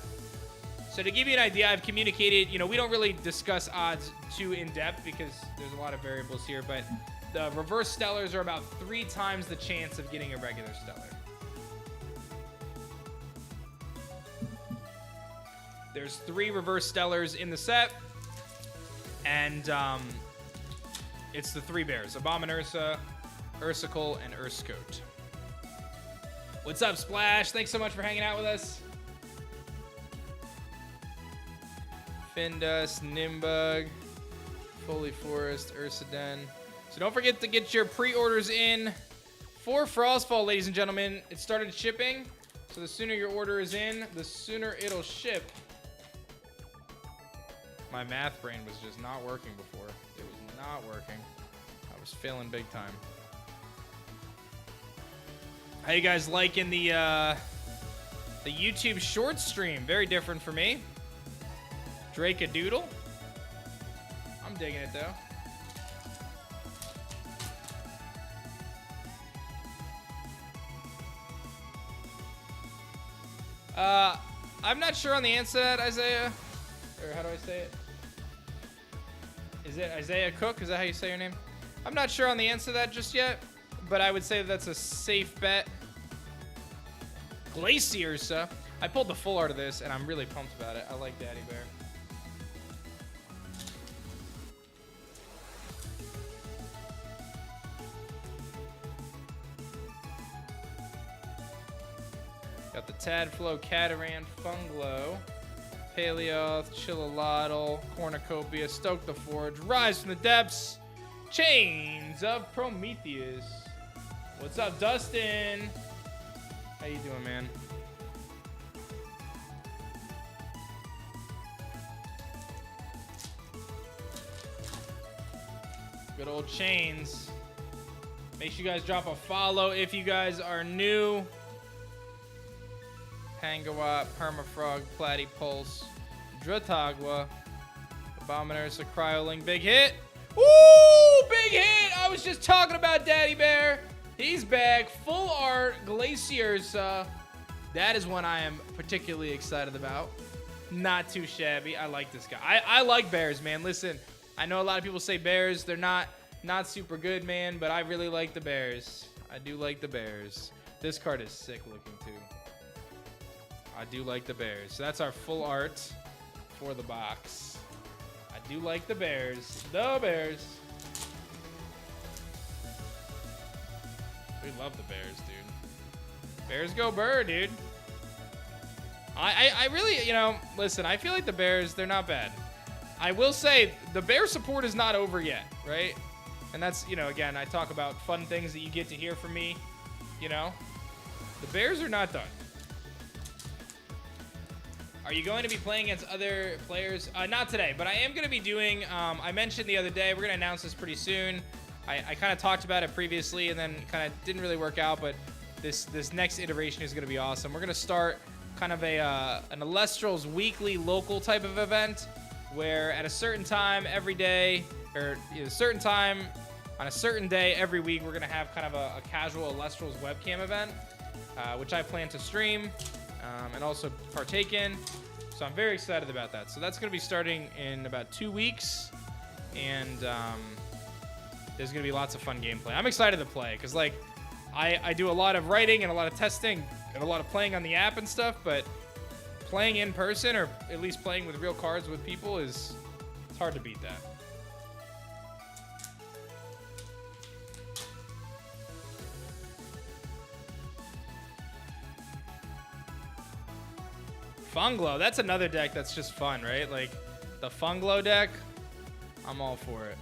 So to give you an idea, I've communicated, we don't really discuss odds too in-depth because there's a lot of variables here, but the reverse Stellars are about 3 times the chance of getting a regular Stellar. There's 3 reverse Stellars in the set, and it's the 3 bears: Abominursa, Ursicle, and Urskote. What's up, Splash? Thanks so much for hanging out with us. Findus, Nimbug, Foley Forest, Ursaden. So don't forget to get your pre-orders in for Frostfall, ladies and gentlemen. It started shipping, so the sooner your order is in, the sooner it'll ship. My math brain was just not working before. It was not working. I was failing big time. How you guys liking the YouTube short stream? Very different for me. Drake-a-doodle. I'm digging it, though. I'm not sure on the answer to that, Isaiah. Or how do I say it? Is it Isaiah Cook? Is that how you say your name? I'm not sure on the answer to that just yet, but I would say that's a safe bet. Glaciersa. I pulled the full art of this, and I'm really pumped about it. I like Daddy Bear. Got the Tadflow, Cataran, Funglo, Paleoth, Chillalotl, Cornucopia, Stoke the Forge, Rise from the Depths, Chains of Prometheus. What's up, Dustin? How you doing, man? Good old Chains. Make sure you guys drop a follow if you guys are new. Pangawat, Permafrog, Platypulse, Dratagua, Abominursa, Cryoling, big hit. Ooh, big hit! I was just talking about Daddy Bear. He's back, full art, Glaciersa. That is one I am particularly excited about. Not too shabby. I like this guy. I like bears, man. Listen, I know a lot of people say bears. They're not super good, man, but I really like the bears. I do like the bears. This card is sick looking, too. I do like the bears. So that's our full art for the box. I do like the bears. The bears. We love the bears, dude. Bears go Burr, dude. I really, listen, I feel like the bears, they're not bad. I will say, the bear support is not over yet, right? And that's, again, I talk about fun things that you get to hear from me, The bears are not done. Are you going to be playing against other players? Not today, but I am going to be doing, I mentioned the other day, we're going to announce this pretty soon. I kind of talked about it previously and then kind of didn't really work out, but this next iteration is going to be awesome. We're going to start kind of an Elestrals weekly local type of event where at a certain time every day, or a certain time on a certain day every week, we're going to have kind of a casual Elestrals webcam event, which I plan to stream. And also partake in. So I'm very excited about that. So that's going to be starting in about 2 weeks. And there's going to be lots of fun gameplay. I'm excited to play because, I do a lot of writing and a lot of testing and a lot of playing on the app and stuff. But playing in person, or at least playing with real cards with people, it's hard to beat that. Funglow. That's another deck that's just fun, right? Like, the Funglow deck, I'm all for it.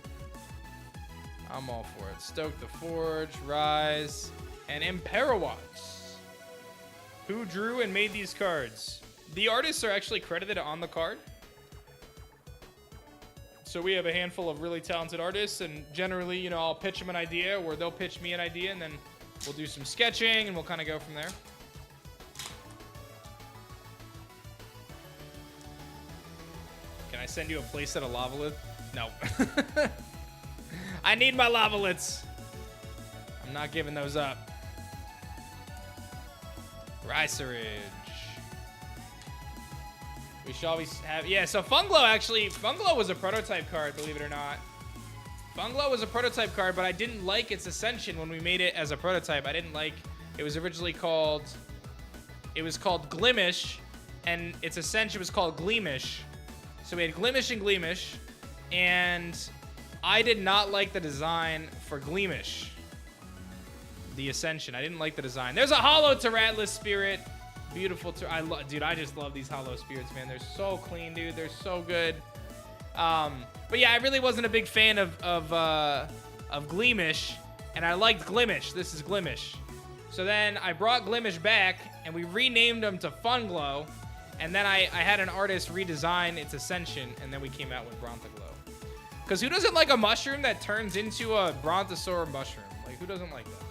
I'm all for it. Stoke the Forge, Rise, and Imperawatts. Who drew and made these cards? The artists are actually credited on the card. So we have a handful of really talented artists, and generally, you know, I'll pitch them an idea, or they'll pitch me an idea, and then we'll do some sketching, and we'll kind of go from there. Can I send you a playset of Lavalith? No. I need my Lavaliths. I'm not giving those up. Ricerage. We should always have... Yeah, so Funglow, actually... Funglow was a prototype card, believe it or not. Funglow was a prototype card, but I didn't like its Ascension when we made it as a prototype. I didn't like... It was originally called... It was called Glimish, and its Ascension was called Gleamish. So we had Glimish and Gleamish, and I did not like the design for Gleamish. The Ascension. I didn't like the design. There's a Hollow Taratless Spirit. Beautiful. Dude, I just love these Hollow Spirits, man. They're so clean, dude. They're so good. But yeah, I really wasn't a big fan of Gleamish, and I liked Glimish. This is Glimish. So then I brought Glimish back, and we renamed him to Funglow, and then I had an artist redesign its Ascension, and then we came out with Brontoglow. Because who doesn't like a mushroom that turns into a Brontosaur mushroom? Like, who doesn't like that?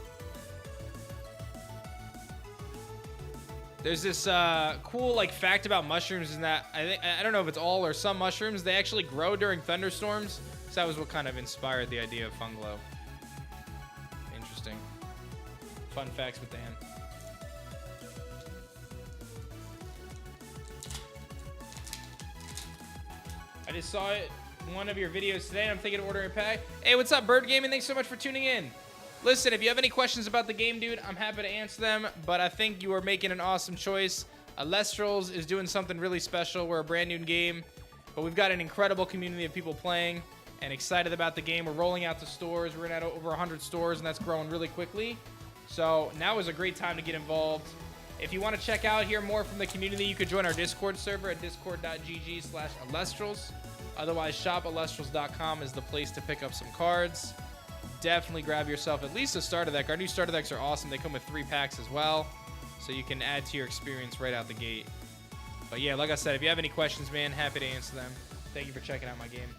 There's this cool like fact about mushrooms is that I don't know if it's all or some mushrooms, they actually grow during thunderstorms. So that was what kind of inspired the idea of Funglow. Interesting. Fun facts with Dan. I just saw it in one of your videos today. I'm thinking of ordering a pack. Hey, what's up, Bird Gaming? Thanks so much for tuning in. Listen, if you have any questions about the game, dude, I'm happy to answer them, but I think you are making an awesome choice. Elestrals is doing something really special. We're a brand new game, but we've got an incredible community of people playing and excited about the game. We're rolling out to stores. We're at over 100 stores, and that's growing really quickly. So now is a great time to get involved. If you want to check out, hear more from the community, you could join our Discord server at discord.gg/Elestrals. Otherwise, shopelestrals.com is the place to pick up some cards. Definitely grab yourself at least a starter deck. Our new starter decks are awesome. They come with 3 packs as well, so you can add to your experience right out the gate. But yeah, like I said, if you have any questions, man, happy to answer them. Thank you for checking out my game.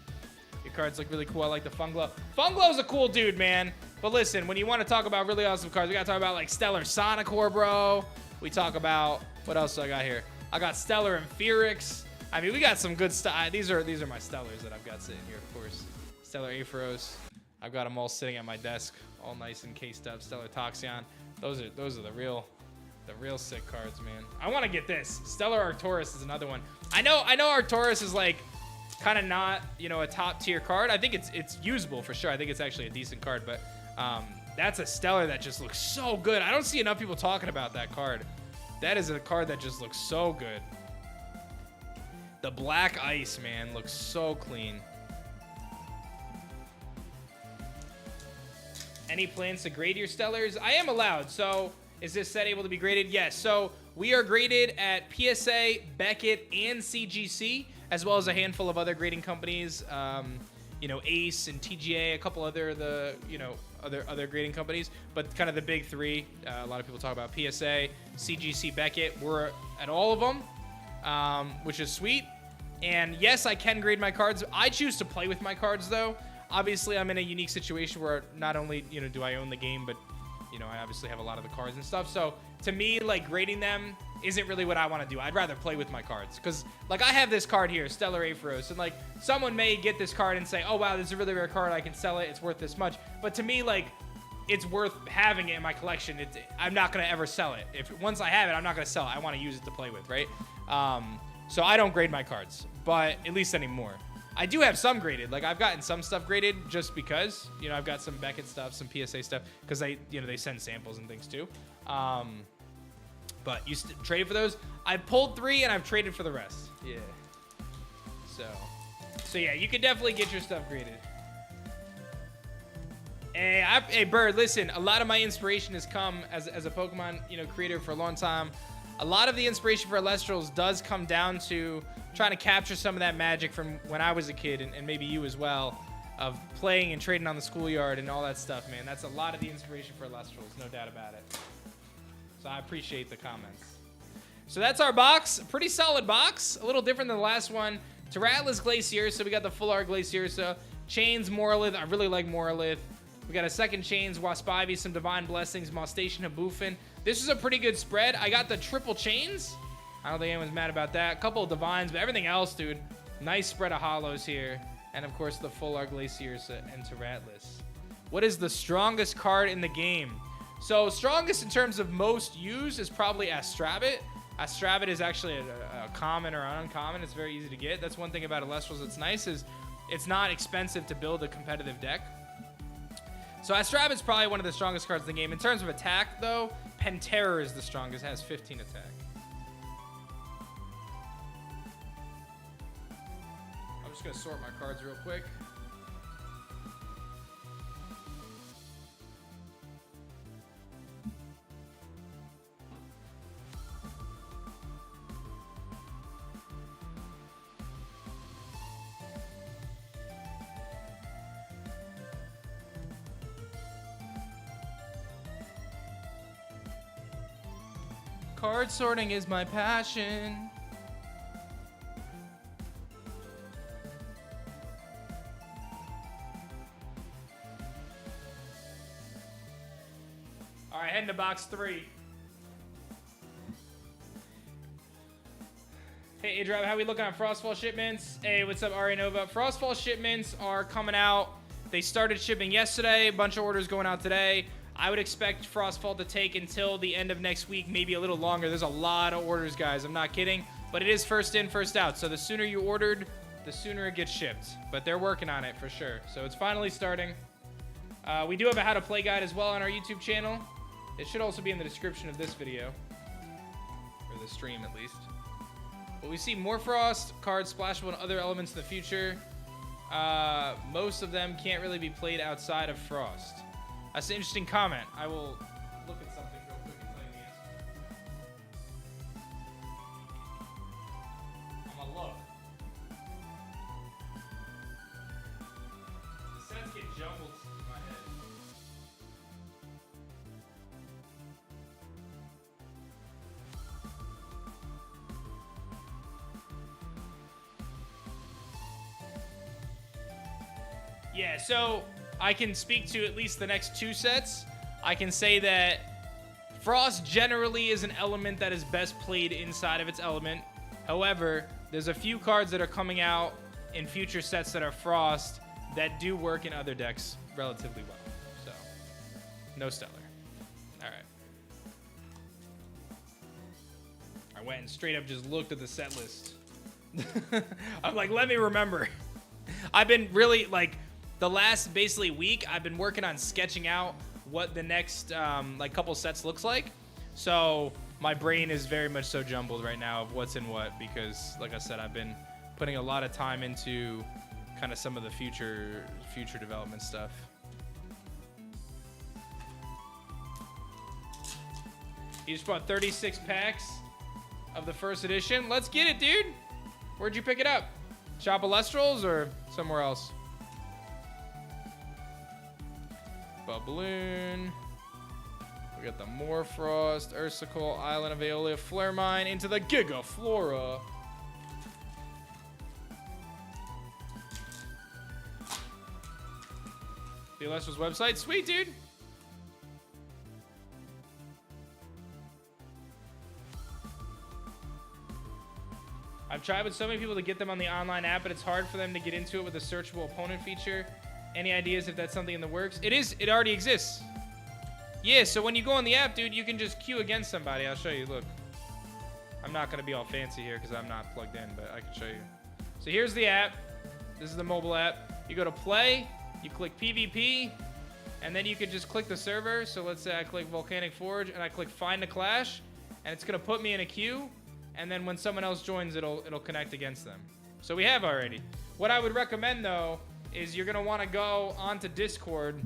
Your cards look really cool. I like the Funglow. Funglow's a cool dude, man. But listen, when you want to talk about really awesome cards, we got to talk about like Stellar Sonicore, bro. We talk about, what else do I got here? I got Stellar Infurix. I mean, we got some good stuff. These are my Stellars that I've got sitting here, of course. Stellar Aephros. I've got them all sitting at my desk, all nice and cased up. Stellar Toxion. Those are the real sick cards, man. I want to get this. Stellar Arcturus is another one. I know Arcturus is like kind of not, you know, a top tier card. I think it's usable for sure. I think it's actually a decent card, but that's a Stellar that just looks so good. I don't see enough people talking about that card. That is a card that just looks so good. The Black Ice, man, looks so clean. Any plans to grade your Stellars? I am allowed. So is this set able to be graded? Yes. So we are graded at PSA, Beckett, and CGC, as well as a handful of other grading companies. You know, Ace and TGA, a couple other other grading companies, but kind of the big 3. A lot of people talk about PSA, CGC, Beckett. We're at all of them, which is sweet. And yes, I can grade my cards. I choose to play with my cards though. Obviously, I'm in a unique situation where not only, you know, do I own the game, but, you know, I obviously have a lot of the cards and stuff. So to me, like, grading them isn't really what I want to do. I'd rather play with my cards. Because, like, I have this card here, Stellar Aephros, and, like, someone may get this card and say, oh, wow, this is a really rare card. I can sell it. It's worth this much. But to me, like, it's worth having it in my collection. I'm not going to ever sell it. Once I have it, I'm not going to sell it. I want to use it to play with, right? So I don't grade my cards, but at least anymore. I do have some graded. Like, I've gotten some stuff graded just because, you know, I've got some Beckett stuff, some PSA stuff, because they send samples and things too. But you traded for those. I pulled 3 and I've traded for the rest. Yeah. So yeah, you can definitely get your stuff graded. Hey, Bird, listen, a lot of my inspiration has come as a Pokemon, you know, creator for a long time. A lot of the inspiration for Elestrals does come down to trying to capture some of that magic from when I was a kid, and maybe you as well, of playing and trading on the schoolyard and all that stuff, man. That's a lot of the inspiration for Elestrals, no doubt about it. So I appreciate the comments. So that's our box. Pretty solid box. A little different than the last one. Terratlas Glacier, so we got the full art Glacier. So Chains, Moralith. I really like Moralith. We got a second Chains, Waspivy, some Divine Blessings, Malstation, Haboofin. This is a pretty good spread. I got the triple Chains. I don't think anyone's mad about that. A couple of Divines, but everything else, dude. Nice spread of Hollows here. And, of course, the full art Glaciers and Terratlas. What is the strongest card in the game? So, strongest in terms of most used is probably Astrabit. Astrabit is actually a common or an uncommon. It's very easy to get. That's one thing about Elestrals that's nice is it's not expensive to build a competitive deck. So Astrabit's probably one of the strongest cards in the game. In terms of attack, though, Penterror is the strongest. It has 15 attack. I'm just going to sort my cards real quick. Card sorting is my passion. All right, heading to box 3. Hey, Adrian, how we looking on Frostfall shipments? Hey, what's up, Ari Nova? Frostfall shipments are coming out. They started shipping yesterday. A bunch of orders going out today. I would expect Frostfall to take until the end of next week, maybe a little longer. There's a lot of orders, guys. I'm not kidding. But it is first in, first out. So the sooner you ordered, the sooner it gets shipped. But they're working on it for sure. So it's finally starting. We do have a how to play guide as well on our YouTube channel. It should also be in the description of this video. Or the stream, at least. But we see more Frost, cards splashable and other elements in the future. Most of them can't really be played outside of Frost. That's an interesting comment. I will look at something real quick and tell you the answer. I'm gonna look. The sets get jumbled in my head. Yeah, so I can speak to at least the next 2 sets. I can say that Frost generally is an element that is best played inside of its element. However, there's a few cards that are coming out in future sets that are Frost that do work in other decks relatively well. So, no Stellar. All right. I went and straight up just looked at the set list. I'm like, let me remember. I've been really, like, the last basically week, I've been working on sketching out what the next like couple sets looks like. So my brain is very much so jumbled right now of what's in what because, like I said, I've been putting a lot of time into kind of some of the future development stuff. You just bought 36 packs of the first edition. Let's get it, dude. Where'd you pick it up? Shop Elestrals or somewhere else? Balloon. We got the Morfrost, Ursicle, Island of Aeolia, Flare Mine into the Giga Flora. The Elestrals website. Sweet, dude. I've tried with so many people to get them on the online app, but it's hard for them to get into it with a searchable opponent feature. Any ideas if that's something in the works? It already exists. Yeah, so when you go on the app, dude, you can just queue against somebody. I'll show you, look. I'm not gonna be all fancy here because I'm not plugged in, but I can show you. So here's the app. This is the mobile app. You go to play, you click PvP, and then you can just click the server. So let's say I click Volcanic Forge and I click Find a Clash, and it's gonna put me in a queue, and then when someone else joins, it'll connect against them. So we have already. What I would recommend though, is you're going to want to go onto Discord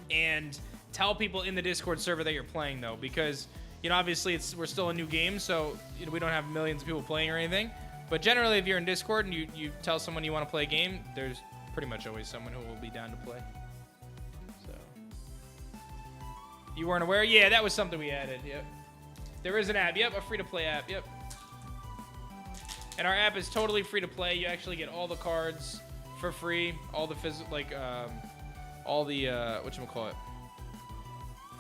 and tell people in the Discord server that you're playing, though, because You know, obviously we're still a new game, so you know, we don't have millions of people playing or anything. But generally, if you're in Discord and you tell someone you want to play a game, there's pretty much always someone who will be down to play. So, you weren't aware? Yeah, that was something we added. Yep. There is an app. Yep, a free-to-play app. Yep. And our app is totally free to play. You actually get all the cards for free, all the whatchamacallit,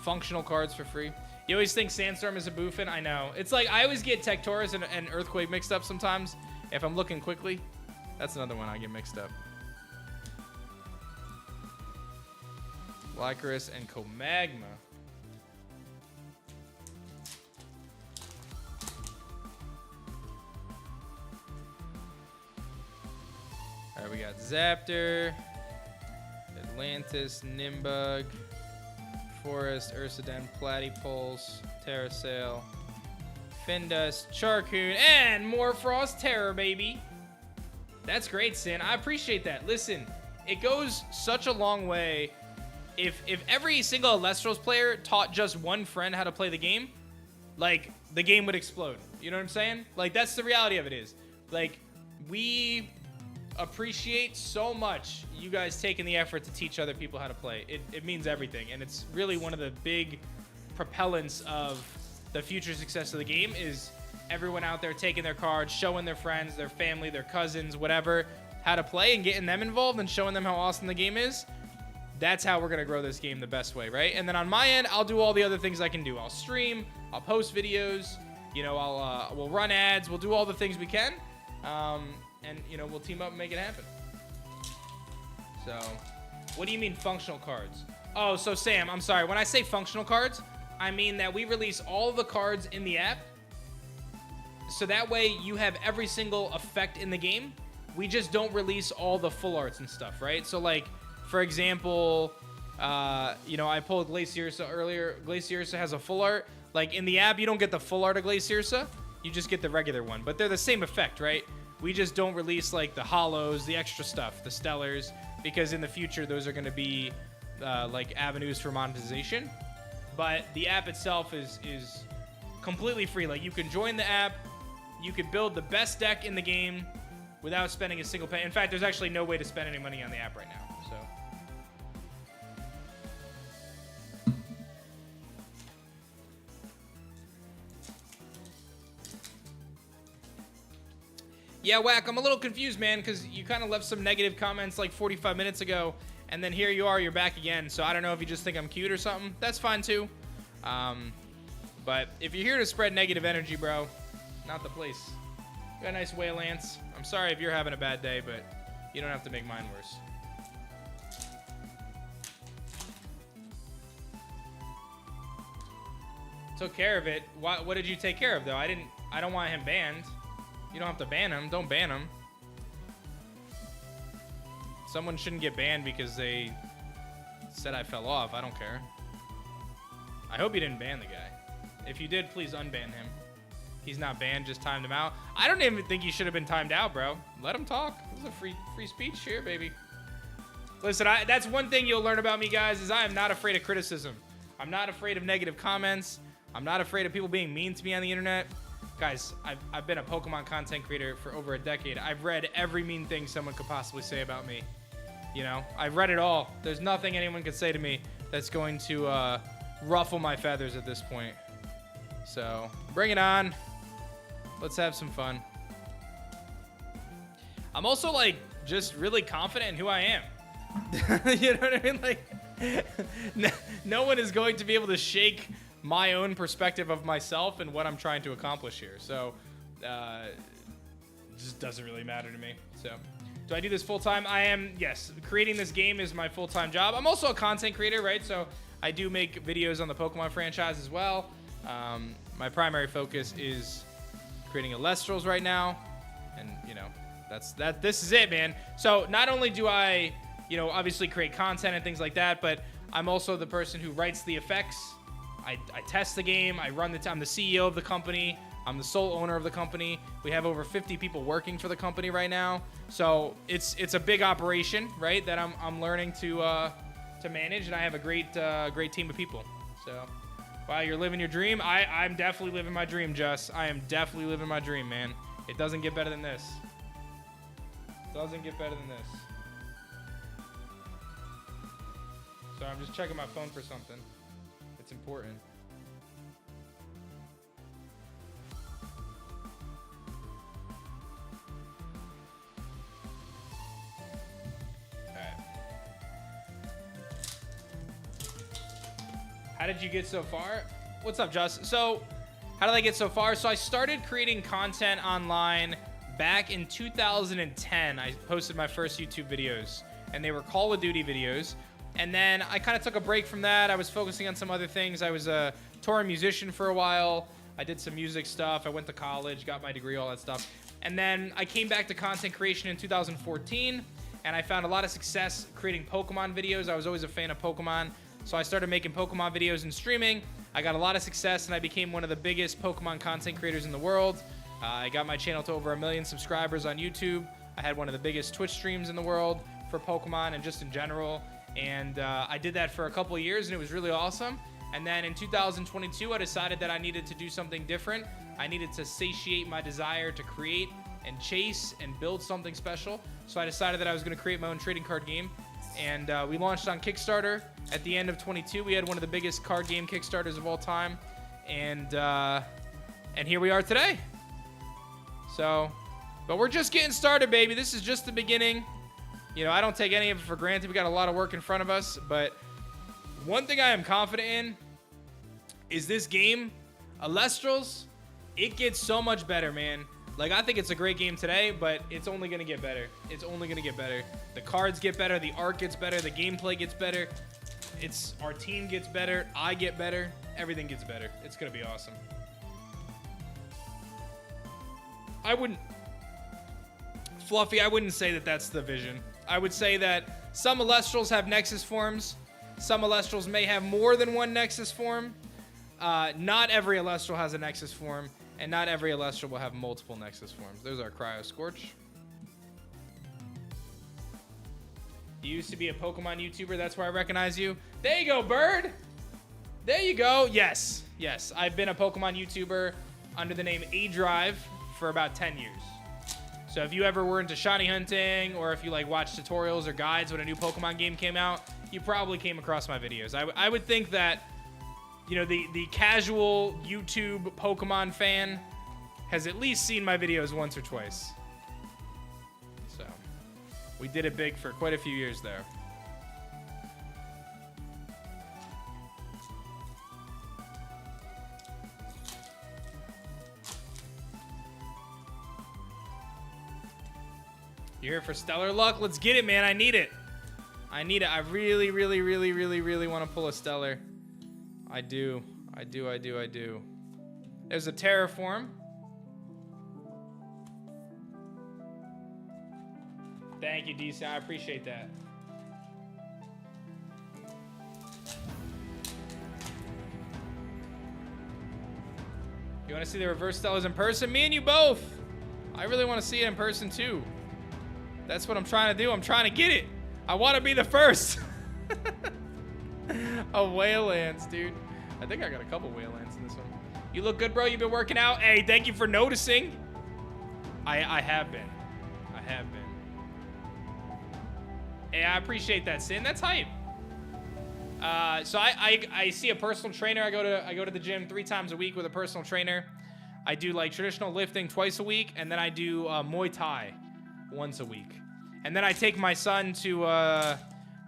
functional cards for free. You always think Sandstorm is a boofin'. I know. It's like I always get Tectorus and Earthquake mixed up sometimes. If I'm looking quickly, that's another one I get mixed up. Lycaris and Comagma. All right, we got Zaptor, Atlantis, Nimbug, Forest, Ursaden, Platypulse, Terrasail, Findus, Charcoon, and more Frost Terror, baby. That's great, Sin. I appreciate that. Listen, it goes such a long way. If every single Elestrals player taught just one friend how to play the game, like, the game would explode. You know what I'm saying? Like, that's the reality of it is. Like, we appreciate so much you guys taking the effort to teach other people how to play. It means everything, and it's really one of the big propellants of the future success of the game is everyone out there taking their cards, showing their friends, their family, their cousins, whatever, how to play and getting them involved and showing them how awesome the game is. That's how we're going to grow this game the best way, right? And then on my end, I'll do all the other things I can do. I'll stream, I'll post videos, you know, we'll run ads, we'll do all the things we can. And, you know, we'll team up and make it happen. So, what do you mean functional cards? Oh, so Sam, I'm sorry. When I say functional cards, I mean that we release all the cards in the app. So that way you have every single effect in the game. We just don't release all the full arts and stuff, right? So, like, for example, you know, I pulled Glaciersa earlier. Glaciersa has a full art. Like, in the app, you don't get the full art of Glaciersa. You just get the regular one. But they're the same effect, right? We just don't release, like, the hollows, the extra stuff, the stellars, because in the future, those are going to be, like, avenues for monetization. But the app itself is completely free. Like, you can join the app. You could build the best deck in the game without spending a single penny. In fact, there's actually no way to spend any money on the app right now. So, yeah, Whack, I'm a little confused, man, because you kind of left some negative comments like 45 minutes ago, and then here you are, you're back again. So I don't know if you just think I'm cute or something. That's fine, too. But if you're here to spread negative energy, bro, not the place. You got a nice whale, Lance. I'm sorry if you're having a bad day, but you don't have to make mine worse. Took care of it. What did you take care of, though? I don't want him banned. You don't have to ban him. Don't ban him. Someone shouldn't get banned because they said I fell off. I don't care. I hope you didn't ban the guy. If you did, please unban him. He's not banned, just timed him out. I don't even think he should have been timed out, bro. Let him talk. This is a free speech here, baby. Listen, that's one thing you'll learn about me, guys, is I am not afraid of criticism. I'm not afraid of negative comments. I'm not afraid of people being mean to me on the internet. Guys, I've been a Pokemon content creator for over a decade. I've read every mean thing someone could possibly say about me. You know, I've read it all. There's nothing anyone could say to me that's going to ruffle my feathers at this point. So, bring it on. Let's have some fun. I'm also, like, just really confident in who I am. You know what I mean? Like, no one is going to be able to shake my own perspective of myself and what I'm trying to accomplish here. So, it just doesn't really matter to me. So, do I do this full-time? I am, yes. Creating this game is my full-time job. I'm also a content creator, right? So, I do make videos on the Pokemon franchise as well. My primary focus is creating Elestrals right now. And, you know, this is it, man. So, not only do I, you know, obviously create content and things like that, but I'm also the person who writes the effects. I test the game. I'm the CEO of the company. I'm the sole owner of the company. We have over 50 people working for the company right now. So it's a big operation, right? That I'm learning to manage, and I have a great team of people. So Wow, you're living your dream? I'm definitely living my dream, Jess. I am definitely living my dream, man. It doesn't get better than this. Doesn't get better than this. Sorry, I'm just checking my phone for something. It's important. How did you get so far? What's up, Josh? So, how did I get so far? So, I started creating content online back in 2010. I posted my first YouTube videos, and they were Call of Duty videos. And then I kind of took a break from that. I was focusing on some other things. I was a touring musician for a while. I did some music stuff. I went to college, got my degree, all that stuff. And then I came back to content creation in 2014, and I found a lot of success creating Pokemon videos. I was always a fan of Pokemon. So I started making Pokemon videos and streaming. I got a lot of success, and I became one of the biggest Pokemon content creators in the world. I got my channel to over 1 million subscribers on YouTube. I had one of the biggest Twitch streams in the world for Pokemon and just in general. And I did that for a couple of years, and it was really awesome. And then in 2022, I decided that I needed to do something different. I needed to satiate my desire to create and chase and build something special. So I decided that I was going to create my own trading card game. And we launched on Kickstarter at the end of 22. We had one of the biggest card game Kickstarters of all time. And here we are today. So, but we're just getting started, baby. This is just the beginning. You know, I don't take any of it for granted. We got a lot of work in front of us. But one thing I am confident in is this game, Elestrals, it gets so much better, man. Like, I think it's a great game today, but it's only going to get better. It's only going to get better. The cards get better. The art gets better. The gameplay gets better. Our team gets better. I get better. Everything gets better. It's going to be awesome. Fluffy, I wouldn't say that that's the vision. I would say that some Elestrals have Nexus forms. Some Elestrals may have more than one Nexus form. Not every Elestral has a Nexus form. And not every Elestral will have multiple Nexus forms. There's our Cryo Scorch. You used to be a Pokemon YouTuber. That's where I recognize you. There you go, Bird. There you go. Yes. Yes. I've been a Pokemon YouTuber under the name A-Drive for about 10 years. So if you ever were into shiny hunting, or if you like watch tutorials or guides when a new Pokemon game came out, you probably came across my videos. I would think that, you know, the casual YouTube Pokemon fan has at least seen my videos once or twice. So, we did it big for quite a few years there. You're here for stellar luck? Let's get it, man. I need it. I need it. I really, really, really, really, really want to pull a stellar. I do. There's a Terraform. Thank you, DC. I appreciate that. You want to see the reverse stellars in person? Me and you both. I really want to see it in person, too. That's what I'm trying to do. I'm trying to get it. I want to be the first. A Waylands, dude. I think I got a couple Waylands in this one. You look good, bro. You've been working out. Hey, thank you for noticing. I have been. Hey, I appreciate that, Sin. That's hype. So I see a personal trainer. I go to the gym 3 times a week with a personal trainer. I do like traditional lifting twice a week, and then I do Muay Thai once a week. And then I take my son to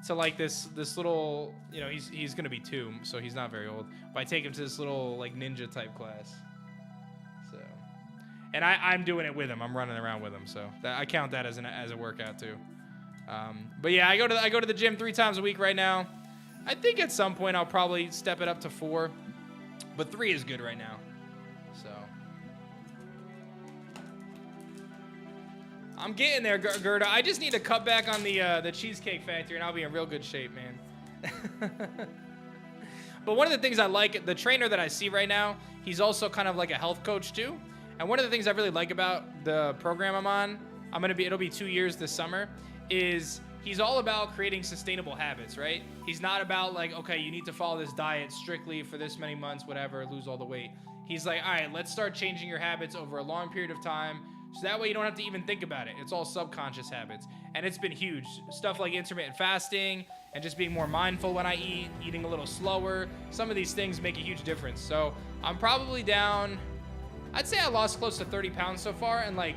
like this little, you know, he's gonna be 2, so he's not very old. But I take him to this little like ninja type class. So, and I'm doing it with him. I'm running around with him, so I count that as a workout too. But yeah, I go to the gym 3 times a week right now. I think at some point I'll probably step it up to 4, but 3 is good right now. So I'm getting there, Gerda. I just need to cut back on the Cheesecake Factory, and I'll be in real good shape, man. But one of the things I like, the trainer that I see right now, he's also kind of like a health coach too. And one of the things I really like about the program I'm on, it'll be 2 years this summer, is he's all about creating sustainable habits, right? He's not about like, okay, you need to follow this diet strictly for this many months, whatever, lose all the weight. He's like, all right, let's start changing your habits over a long period of time. So that way you don't have to even think about it. It's all subconscious habits. And it's been huge. Stuff like intermittent fasting and just being more mindful when I eat, eating a little slower. Some of these things make a huge difference. So I'm probably down, I'd say I lost close to 30 pounds so far. And like,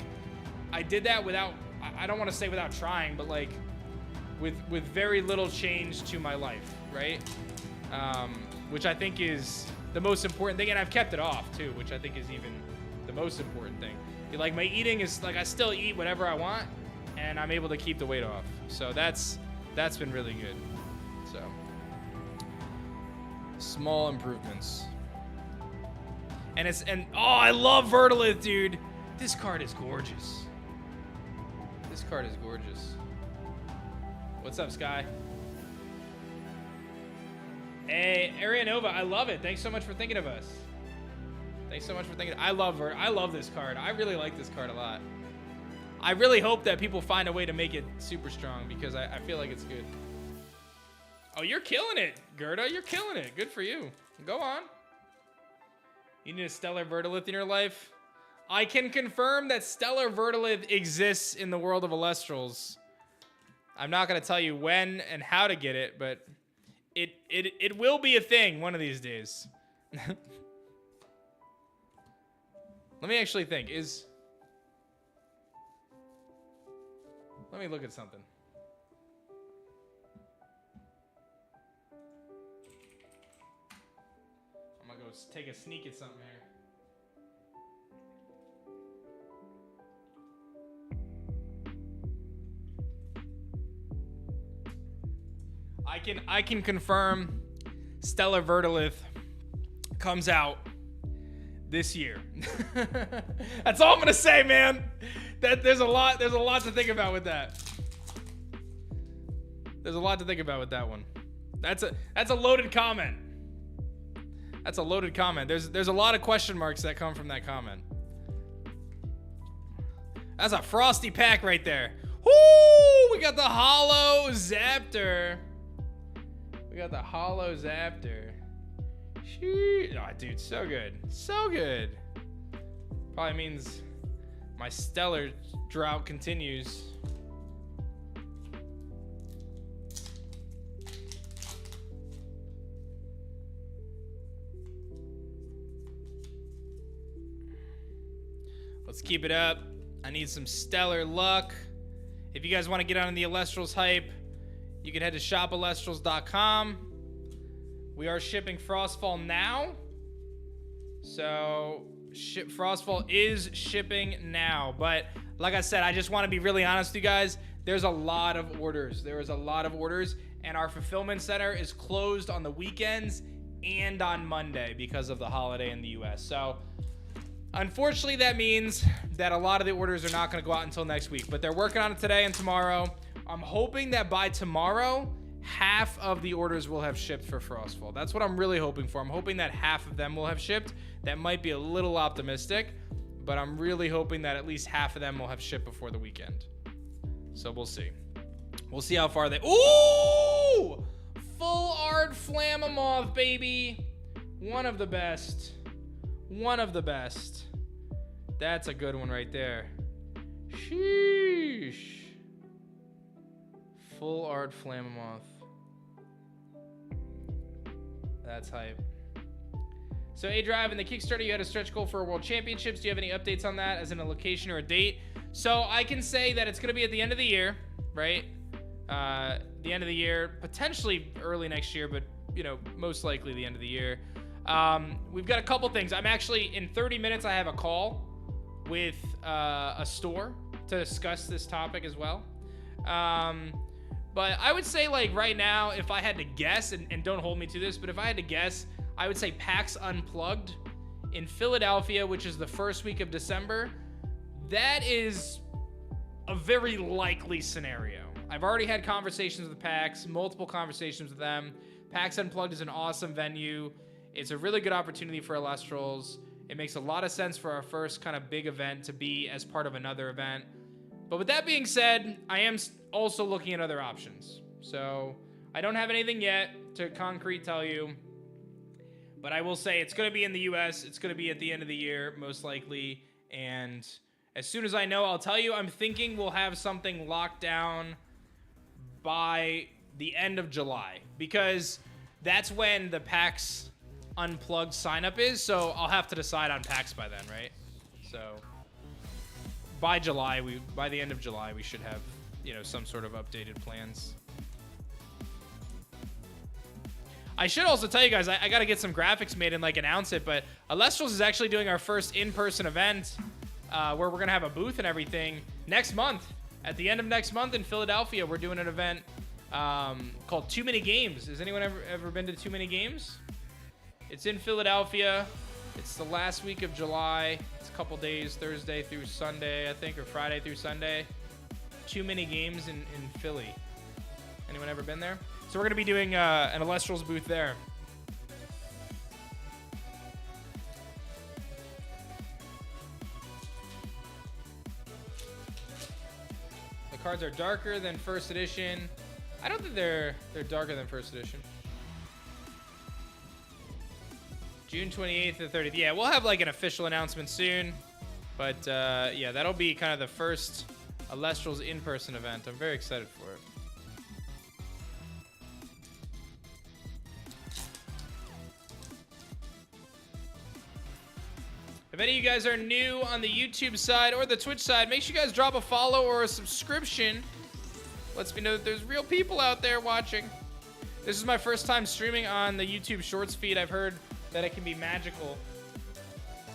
I did that without, I don't want to say without trying, but like with very little change to my life, right? Which I think is the most important thing. And I've kept it off too, which I think is even the most important thing. Like my eating is like, I still eat whatever I want and I'm able to keep the weight off. So that's been really good. So small improvements. And oh, I love Vertilith, dude. This card is gorgeous. This card is gorgeous. What's up, Sky? Hey, Arianova, I love it. Thanks so much for thinking of us. Thanks so much for thinking. I love this card. I really like this card a lot. I really hope that people find a way to make it super strong because I feel like it's good. Oh, you're killing it, Gerda. You're killing it. Good for you. Go on. You need a Stellar Vertilith in your life? I can confirm that Stellar Vertilith exists in the world of Elestrals. I'm not going to tell you when and how to get it, but it will be a thing one of these days. Let me actually think. Let me look at something. I'm gonna go take a sneak at something here. I can confirm Stellar Vertilith comes out this year. That's all I'm gonna say, man. That there's a lot to think about with that. There's a lot to think about with that one. That's a loaded comment. That's a loaded comment. There's a lot of question marks that come from that comment. That's a frosty pack right there. Woo! We got the Holo Zaptor. We got the Holo Zaptor. Shoot. Oh, dude, so good. So good. Probably means my stellar drought continues. Let's keep it up. I need some stellar luck. If you guys want to get on the Elestrals hype, you can head to shopelestrals.com. We are shipping Frostfall now. So Frostfall is shipping now. But like I said, I just want to be really honest with you guys. There's a lot of orders. There is a lot of orders. And our fulfillment center is closed on the weekends and on Monday because of the holiday in the US. So unfortunately, that means that a lot of the orders are not going to go out until next week. But they're working on it today and tomorrow. I'm hoping that by tomorrow, half of the orders will have shipped for Frostfall. That's what I'm really hoping for. I'm hoping that half of them will have shipped. That might be a little optimistic, but I'm really hoping that at least half of them will have shipped before the weekend. So we'll see. We'll see how far they... Ooh! Full art Flammoth, baby. One of the best. One of the best. That's a good one right there. Sheesh. Full art Flammoth. That's hype. So A-Drive, in the Kickstarter, you had a stretch goal for World Championships. Do you have any updates on that, as in a location or a date? So I can say that it's going to be at the end of the year, right? The end of the year, potentially early next year, but, you know, most likely the end of the year. We've got a couple things. I'm actually, in 30 minutes, I have a call with a store to discuss this topic as well. But I would say, like, right now, if I had to guess, and don't hold me to this, but if I had to guess, I would say PAX Unplugged in Philadelphia, which is the first week of December. That is a very likely scenario. I've already had conversations with PAX, multiple conversations with them. PAX Unplugged is an awesome venue. It's a really good opportunity for Elestrals. It makes a lot of sense for our first kind of big event to be as part of another event. But with that being said, I am also looking at other options. So I don't have anything yet to concrete tell you. But I will say it's going to be in the US. It's going to be at the end of the year, most likely. And as soon as I know, I'll tell you. I'm thinking we'll have something locked down by the end of July. Because that's when the PAX Unplugged sign-up is. So I'll have to decide on PAX by then, right? So by July, by the end of July, we should have, you know, some sort of updated plans. I should also tell you guys, I got to get some graphics made and like announce it, but Elestrals is actually doing our first in-person event where we're going to have a booth and everything next month. At the end of next month in Philadelphia, we're doing an event called Too Many Games. Has anyone ever been to Too Many Games? It's in Philadelphia. It's the last week of July. It's a couple days, Thursday through Sunday, I think, or Friday through Sunday. Too Many Games in Philly. Anyone ever been there? So we're going to be doing an Elestrals booth there. The cards are darker than first edition. I don't think they're darker than first edition. June 28th to 30th. Yeah, we'll have like an official announcement soon. But yeah, that'll be kind of the first Elestrals in-person event. I'm very excited for it. If any of you guys are new on the YouTube side or the Twitch side, make sure you guys drop a follow or a subscription. Lets me know that there's real people out there watching. This is my first time streaming on the YouTube Shorts feed. I've heard that it can be magical.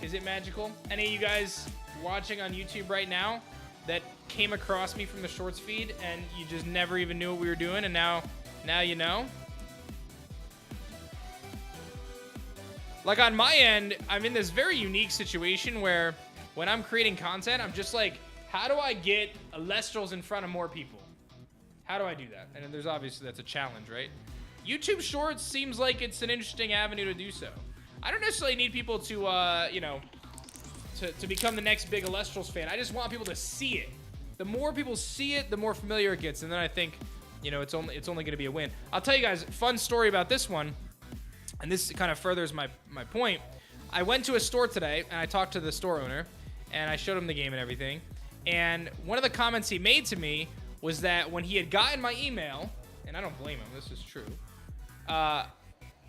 Is it magical? Any of you guys watching on YouTube right now that came across me from the Shorts feed and you just never even knew what we were doing, and now you know? Like on my end, I'm in this very unique situation where when I'm creating content, I'm just like, how do I get Elestrals in front of more people? How do I do that? And there's obviously, that's a challenge, right? YouTube Shorts seems like it's an interesting avenue to do so. I don't necessarily need people to, you know, to become the next big Elestrals fan. I just want people to see it. The more people see it, the more familiar it gets. And then I think, you know, it's only going to be a win. I'll tell you guys a fun story about this one. And this kind of furthers my point. I went to a store today, and I talked to the store owner, and I showed him the game and everything. And one of the comments he made to me was that when he had gotten my email, and I don't blame him, this is true.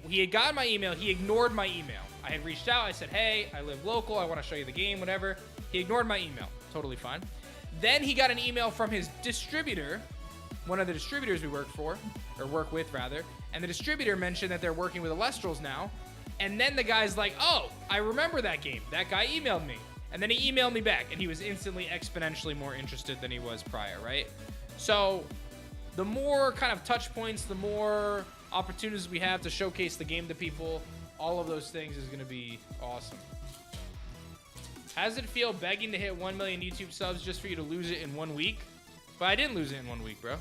He had gotten my email, he ignored my email. I had reached out, I said, hey, I live local, I want to show you the game, whatever. He ignored my email, totally fine. Then he got an email from his distributor, one of the distributors we work with rather, and the distributor mentioned that they're working with Elestrals now. And then the guy's like, oh, I remember that game. That guy emailed me. And then he emailed me back, and he was instantly exponentially more interested than he was prior, right? So the more kind of touch points, the more opportunities we have to showcase the game to people, all of those things is going to be awesome. How does it feel begging to hit 1 million YouTube subs just for you to lose it in 1 week? But I didn't lose it in 1 week, bro.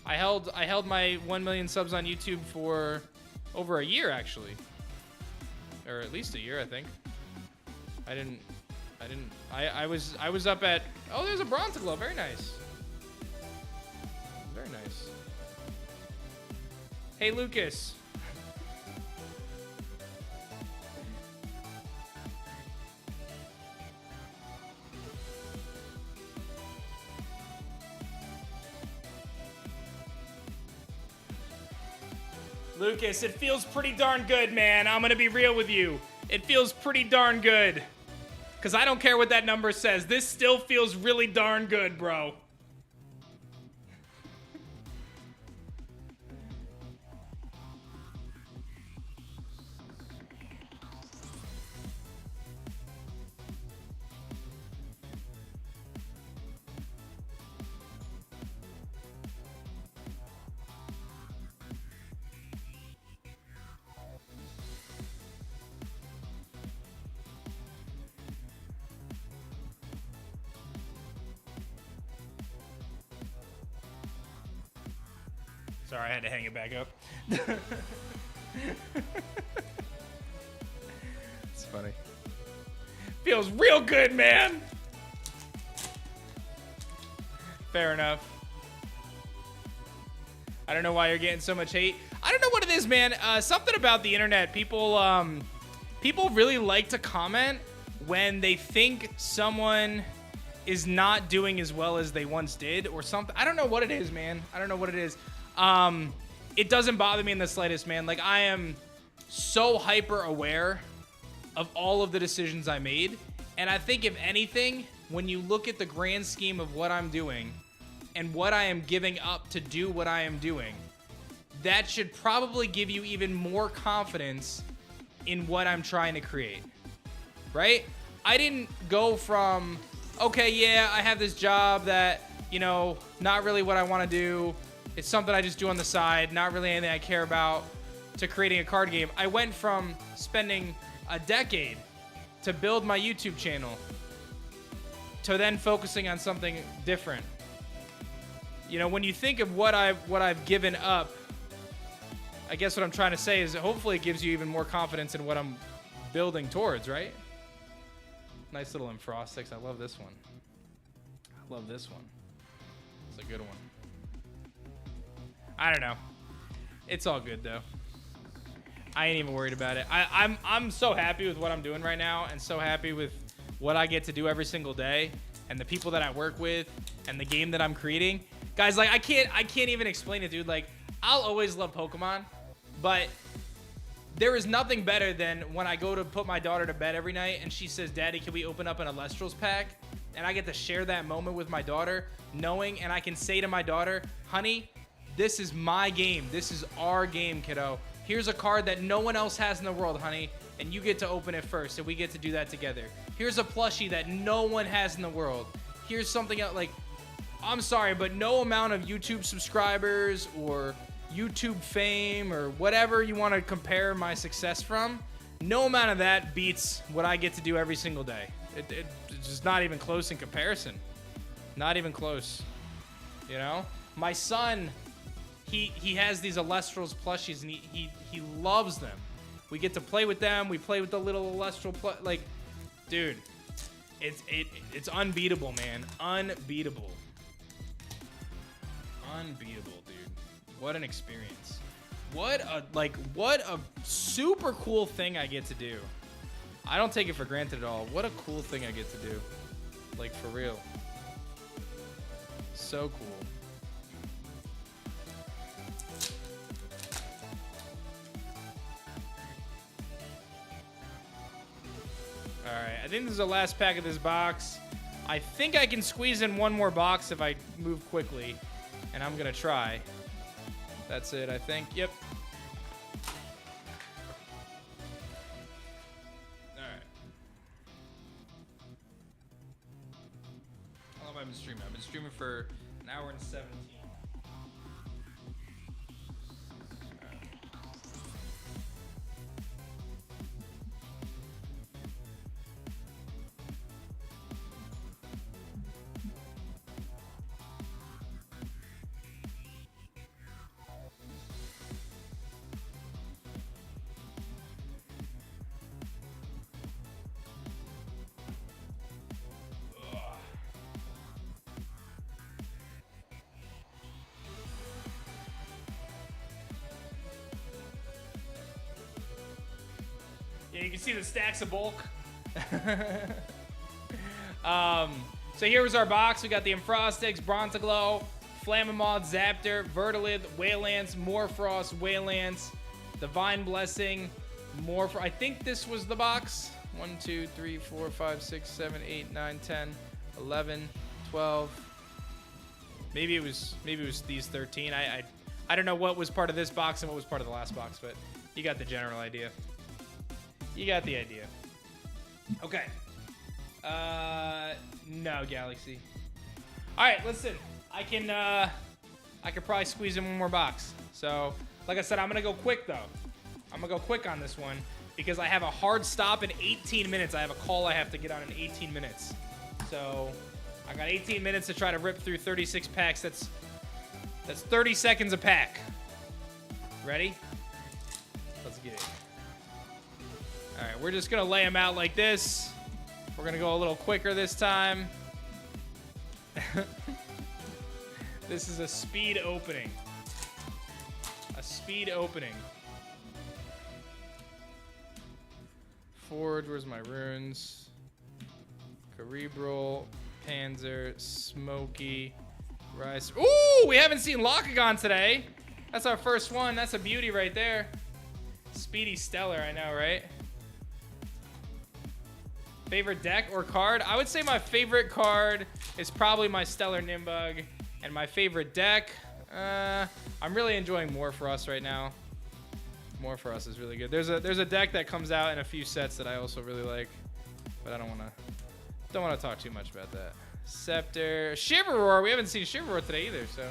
I held my 1 million subs on YouTube for over a year, actually. Or at least a year, I think. I was up at, oh, there's a bronze glove, very nice. Very nice. Hey, Lucas. Lucas, it feels pretty darn good, man. I'm gonna be real with you. It feels pretty darn good. Because I don't care what that number says. This still feels really darn good, bro. Sorry, I had to hang it back up. It's funny. Feels real good, man. Fair enough. I don't know why you're getting so much hate. I don't know what it is, man. Something about the internet. People really like to comment when they think someone is not doing as well as they once did or something. I don't know what it is, man. I don't know what it is. It doesn't bother me in the slightest, man. Like, I am so hyper aware of all of the decisions I made. And I think, if anything, when you look at the grand scheme of what I'm doing and what I am giving up to do what I am doing, that should probably give you even more confidence in what I'm trying to create, right? I didn't go from, okay, yeah, I have this job that, you know, not really what I want to do. It's something I just do on the side, not really anything I care about, to creating a card game. I went from spending a decade to build my YouTube channel to then focusing on something different. You know, when you think of what I've given up, I guess what I'm trying to say is that hopefully it gives you even more confidence in what I'm building towards, right? Nice little Frostfall. I love this one. I love this one. It's a good one. I don't know. It's all good though. I ain't even worried about it. I'm so happy with what I'm doing right now, and so happy with what I get to do every single day, and the people that I work with, and the game that I'm creating. Guys, like, I can't even explain it, dude. Like, I'll always love Pokemon, but there is nothing better than when I go to put my daughter to bed every night and she says, "Daddy, can we open up an Elestrals pack?" And I get to share that moment with my daughter, knowing, and I can say to my daughter, "Honey, this is my game. This is our game, kiddo. Here's a card that no one else has in the world, honey, and you get to open it first, and we get to do that together. Here's a plushie that no one has in the world. Here's something else." Like, I'm sorry, but no amount of YouTube subscribers or YouTube fame or whatever you want to compare my success from, no amount of that beats what I get to do every single day. It's just not even close in comparison. Not even close. You know? My son, he has these Elestrals plushies, and he loves them. We get to play with them. We play with the little Elestral like, dude, it's unbeatable, man. Unbeatable. Unbeatable, dude. What an experience. What a super cool thing I get to do. I don't take it for granted at all. What a cool thing I get to do. Like, for real. So cool. Alright, I think this is the last pack of this box. I think I can squeeze in one more box if I move quickly. And I'm gonna try. That's it, I think. Yep. Alright. How long have I been streaming? I've been streaming for an hour and 17. Yeah, you can see the stacks of bulk. So here was our box. We got the Frostfall, Bronzaglow, Flammoth, Zaptor, Vertilith, Wailance, Morfrost, Wailance, Divine Blessing, I think this was the box. 1, 2, 3, 4, 5, 6, 7, 8, 9, 10, 11, 12. Maybe it was these 13. I don't know what was part of this box and what was part of the last box, but you got the general idea. You got the idea. Okay. No, Galaxy. All right, listen. I can probably squeeze in one more box. So, like I said, I'm gonna go quick though. I'm gonna go quick on this one because I have a hard stop in 18 minutes. I have a call I have to get on in 18 minutes. So, I got 18 minutes to try to rip through 36 packs. That's 30 seconds a pack. Ready? Let's get it. All right, we're just gonna lay them out like this. We're gonna go a little quicker this time. This is a speed opening. A speed opening. Forward, where's my runes? Cerebral, Panzer, Smoky, Rice. Ooh, we haven't seen Locagon today. That's our first one. That's a beauty right there. Speedy Stellar, I know, right? Favorite deck or card? I would say my favorite card is probably my Stellar Nimbug. And my favorite deck, I'm really enjoying More For Us right now. More For Us is really good. There's a deck that comes out in a few sets that I also really like, but I don't want to talk too much about that. Scepter, Shiveroar. We haven't seen Shiveroar today either, so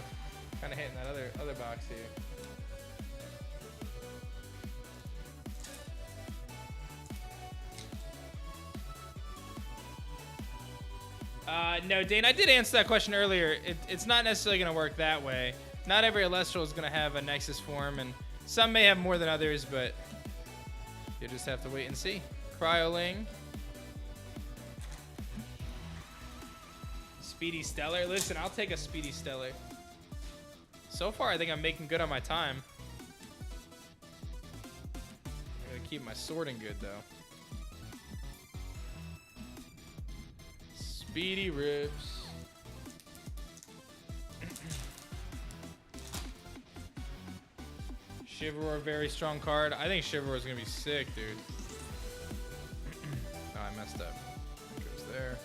kind of hitting that other box here. No, Dane, I did answer that question earlier. It's not necessarily going to work that way. Not every Elestral is going to have a Nexus form, and some may have more than others, but you just have to wait and see. Cryoling. Speedy Stellar. Listen, I'll take a Speedy Stellar. So far, I think I'm making good on my time. I gotta keep my sorting good, though. Speedy Ribs. Shiveroar, very strong card. I think Shiveroar is gonna be sick, dude. Oh, I messed up. It goes there.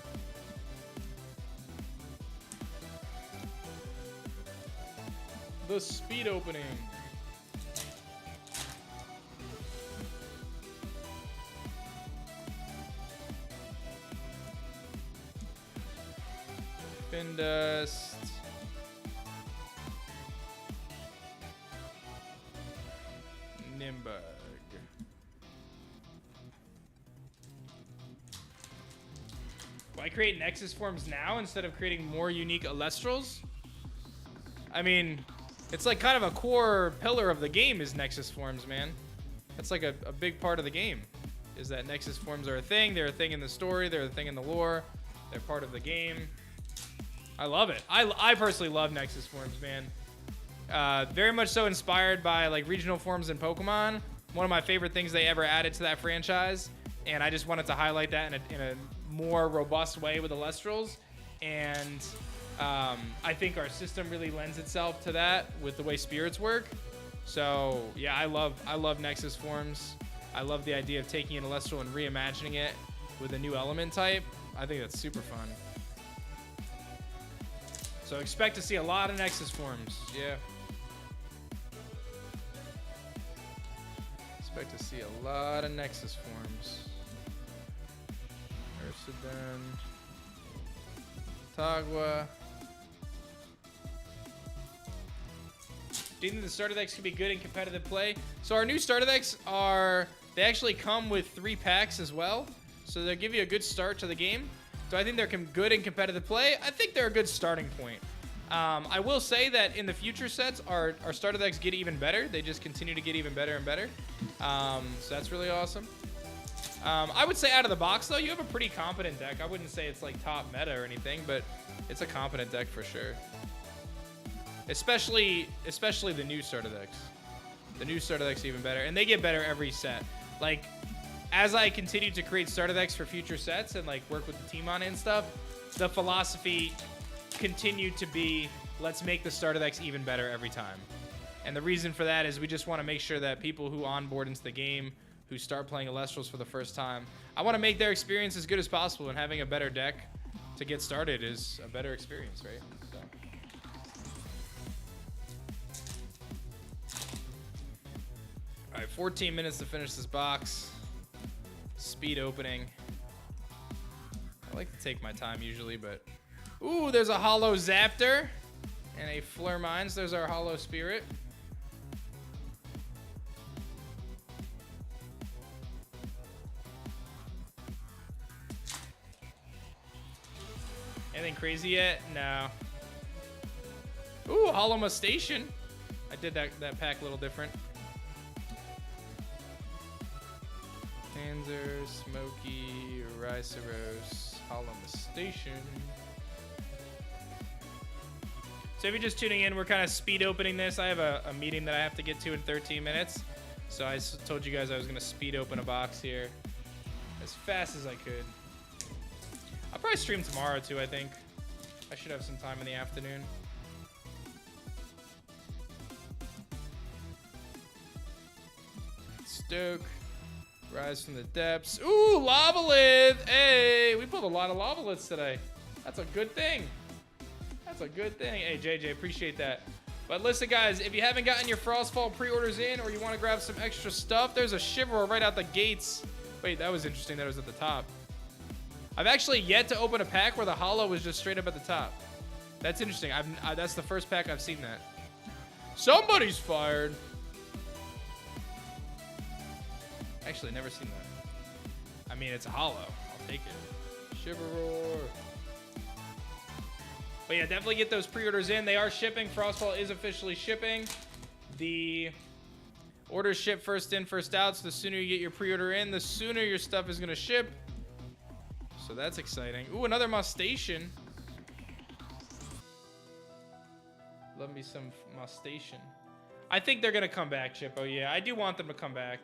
The speed opening. Spindust. Nimbug. Why create Nexus forms now instead of creating more unique Elestrals? I mean, it's like kind of a core pillar of the game is Nexus forms, man. That's like a big part of the game, is that Nexus forms are a thing. They're a thing in the story. They're a thing in the lore. They're part of the game. I love it. I personally love Nexus forms, man. Very much so inspired by like regional forms in Pokemon. One of my favorite things they ever added to that franchise, and I just wanted to highlight that in a more robust way with Elestrals. And I think our system really lends itself to that with the way spirits work. So yeah, I love Nexus forms. I love the idea of taking an Elestral and reimagining it with a new element type. I think that's super fun. So expect to see a lot of Nexus forms. Yeah. Expect to see a lot of Nexus forms. Ursidon. Tagua. Do you think the starter decks could be good in competitive play? So our new starter decks they actually come with 3 packs as well. So they'll give you a good start to the game. Do I think they're good in competitive play? I think they're a good starting point. I will say that in the future sets, our starter decks get even better. They just continue to get even better and better. So that's really awesome. I would say out of the box, though, you have a pretty competent deck. I wouldn't say it's like top meta or anything, but it's a competent deck for sure. Especially the new starter decks. The new starter decks are even better, and they get better every set. Like, as I continue to create starter decks for future sets and like work with the team on it and stuff, the philosophy continued to be, let's make the starter decks even better every time. And the reason for that is we just want to make sure that people who onboard into the game, who start playing Elestrals for the first time, I want to make their experience as good as possible, and having a better deck to get started is a better experience, right? So. All right, 14 minutes to finish this box. Speed opening. I like to take my time usually, but... Ooh, there's a Hollow Zaptor and a Fleur Mines. There's our Hollow Spirit. Anything crazy yet? No. Ooh, Hollow Mustation. I did that pack a little different. Panzer, Smoky, Riceros, Hollow Mustation. So if you're just tuning in, we're kind of speed opening this. I have a meeting that I have to get to in 13 minutes. So I told you guys I was going to speed open a box here as fast as I could. I'll probably stream tomorrow too, I think. I should have some time in the afternoon. Stoke. Rise from the depths. Ooh, Lavalith. Hey, we pulled a lot of Lavaliths today. That's a good thing. That's a good thing. Hey, JJ, appreciate that. But listen, guys, if you haven't gotten your Frostfall pre-orders in or you want to grab some extra stuff, there's a Shiver right out the gates. Wait, that was interesting that it was at the top. I've actually yet to open a pack where the holo was just straight up at the top. That's interesting. That's the first pack I've seen that. Somebody's fired. Actually, never seen that. I mean, it's a holo. I'll take it. Shiver roar. But yeah, definitely get those pre-orders in. They are shipping. Frostfall is officially shipping. The orders ship first in, first out. So the sooner you get your pre-order in, the sooner your stuff is going to ship. So that's exciting. Ooh, another Mustation. Love me some Mustation. I think they're going to come back, Chippo. Yeah, I do want them to come back.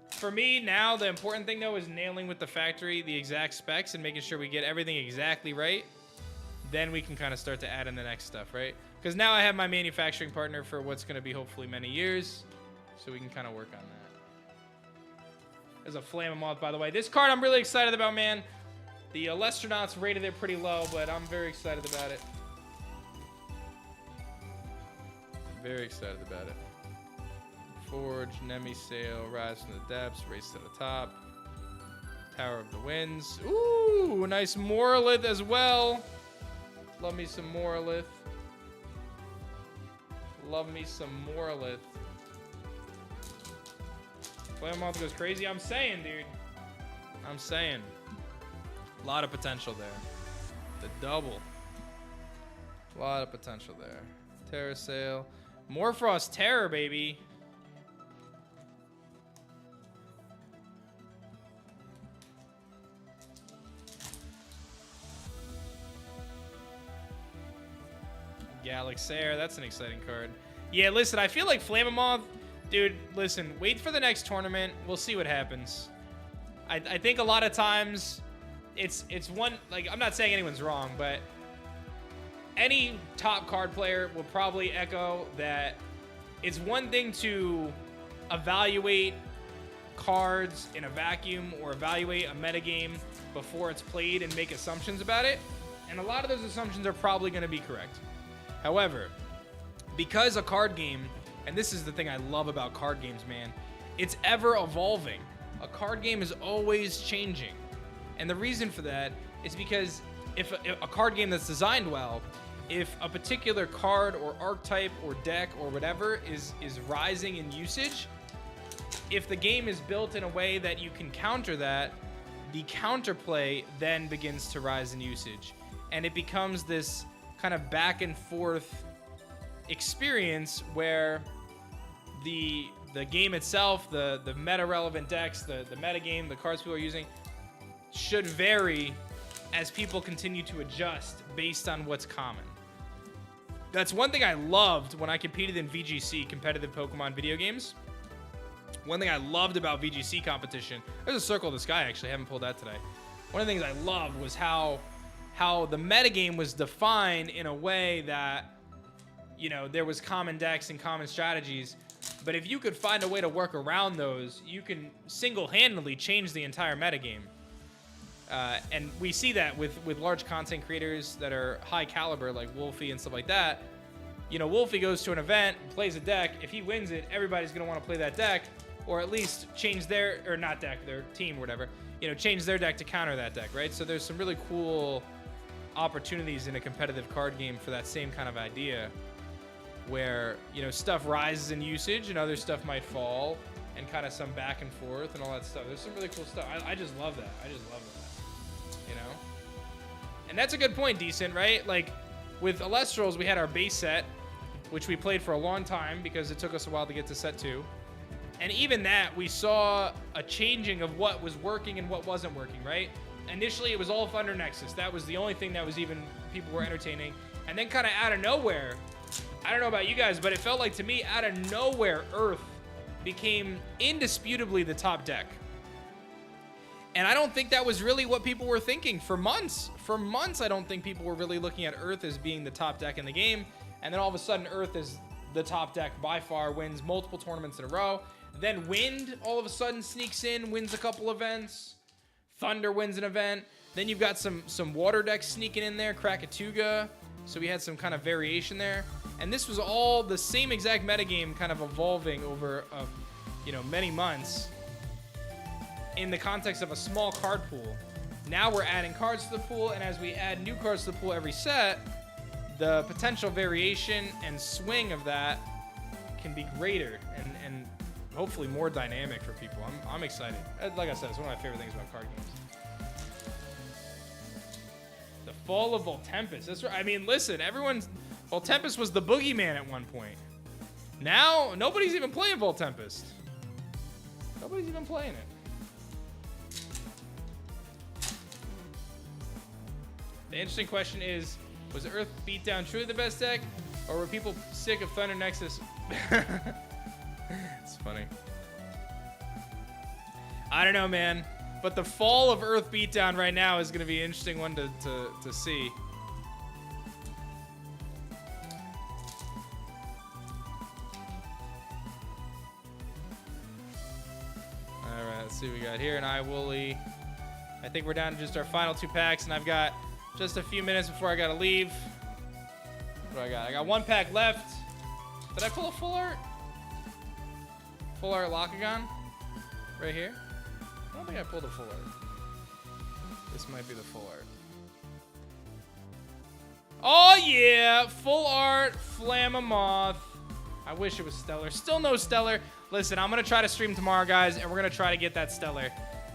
For me, now, the important thing, though, is nailing with the factory the exact specs and making sure we get everything exactly right. Then we can kind of start to add in the next stuff, right? Because now I have my manufacturing partner for what's going to be hopefully many years. So we can kind of work on that. There's a Flamemoth, by the way. This card I'm really excited about, man. The Elestrals rated it pretty low, but I'm very excited about it. Very excited about it. Forge, Nemi Sail, Rise from the Depths, Race to the Top. Tower of the Winds. Ooh, a nice Morlith as well. Love me some Morlith. Love me some Morlith. Flamemoth goes crazy. I'm saying, dude. I'm saying. A lot of potential there. The double. A lot of potential there. Terra Sail. Morfrost Terror, baby. Galaxair, that's an exciting card. Yeah, listen, I feel like Flamemoth, dude, listen, wait for the next tournament. We'll see what happens. I think a lot of times it's one, like, I'm not saying anyone's wrong, but any top card player will probably echo that it's one thing to evaluate cards in a vacuum or evaluate a metagame before it's played and make assumptions about it. And a lot of those assumptions are probably going to be correct. However, because a card game, and this is the thing I love about card games, man, it's ever evolving. A card game is always changing. And the reason for that is because if a card game that's designed well, if a particular card or archetype or deck or whatever is rising in usage, if the game is built in a way that you can counter that, the counterplay then begins to rise in usage. And it becomes this kind of back and forth experience where the game itself, the meta relevant decks, the meta game, the cards people are using should vary as people continue to adjust based on what's common. That's one thing I loved when I competed in VGC, competitive Pokemon video games. One thing I loved about VGC competition, there's a Circle of the Sky actually, I haven't pulled that today. One of the things I loved was how the metagame was defined in a way that, you know, there was common decks and common strategies, but if you could find a way to work around those, you can single-handedly change the entire metagame. And we see that with large content creators that are high caliber, like Wolfie and stuff like that. You know, Wolfie goes to an event, plays a deck. If he wins it, everybody's going to want to play that deck, or at least change their, or not deck, their team or whatever, you know, change their deck to counter that deck, right? So there's some really cool opportunities in a competitive card game for that same kind of idea where, you know, stuff rises in usage and other stuff might fall, and kind of some back and forth and all that stuff. There's some really cool stuff. I just love that. I just love that, you know? And that's a good point, Decent, right? Like, with Elestrals, we had our base set, which we played for a long time because it took us a while to get to set 2. And even that, we saw a changing of what was working and what wasn't working, right? Initially, it was all Thunder Nexus. That was the only thing that was even people were entertaining. And then kind of out of nowhere, I don't know about you guys, but it felt like to me, out of nowhere, Earth became indisputably the top deck. And I don't think that was really what people were thinking for months. For months, I don't think people were really looking at Earth as being the top deck in the game. And then all of a sudden, Earth is the top deck by far, wins multiple tournaments in a row. Then Wind all of a sudden sneaks in, wins a couple events. Thunder wins an event. Then you've got some water decks sneaking in there, Krakatuga. So we had some kind of variation there. And this was all the same exact metagame kind of evolving over, many months in the context of a small card pool. Now we're adding cards to the pool, and as we add new cards to the pool every set, the potential variation and swing of that can be greater and hopefully more dynamic for people. I'm excited. Like I said, it's one of my favorite things about card games. The fall of Voltempest. That's right. I mean, listen, Voltempest was the boogeyman at one point. Now, nobody's even playing Voltempest. Nobody's even playing it. The interesting question is, was Earth Beatdown truly the best deck? Or were people sick of Thunder Nexus? It's funny. I don't know, man. But the fall of Earth Beatdown right now is going to be an interesting one to see. All right, let's see what we got here. And I think we're down to just our final 2 packs, and I've got just a few minutes before I got to leave. What do I got? I got 1 pack left. Did I pull a full art? Full art Lakagon? Right here? I don't think I pulled a full art. This might be the full art. Oh yeah! Full art Flammoth. I wish it was Stellar. Still no Stellar. Listen, I'm going to try to stream tomorrow, guys, and we're going to try to get that Stellar.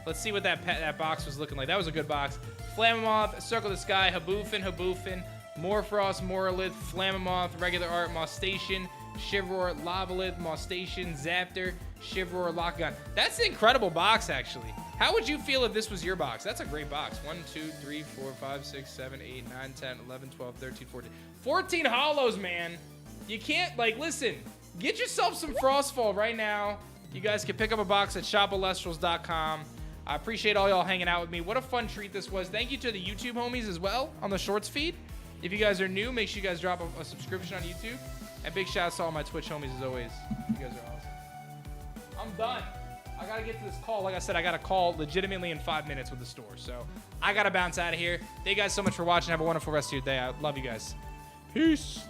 Let's see what that box was looking like. That was a good box. Flammoth, Circle the Sky, Haboofin, Morfrost, Morlith, Flammoth, Regular Art, Mosstation, Shivror, Lavalith, Mosstation, Zaptor, Shivror, Lakagon. That's an incredible box, actually. How would you feel if this was your box? That's a great box. 1, 2, 3, 4, 5, 6, 7, 8, 9, 10, 11, 12, 13, 14. 14 hollows, man. You can't, listen. Get yourself some Frostfall right now. You guys can pick up a box at shopelestrals.com. I appreciate all y'all hanging out with me. What a fun treat this was. Thank you to the YouTube homies as well on the Shorts feed. If you guys are new, make sure you guys drop a subscription on YouTube. And big shout out to all my Twitch homies as always. You guys are awesome. I'm done. I got to get to this call. Like I said, I got a call legitimately in 5 minutes with the store. So I got to bounce out of here. Thank you guys so much for watching. Have a wonderful rest of your day. I love you guys. Peace.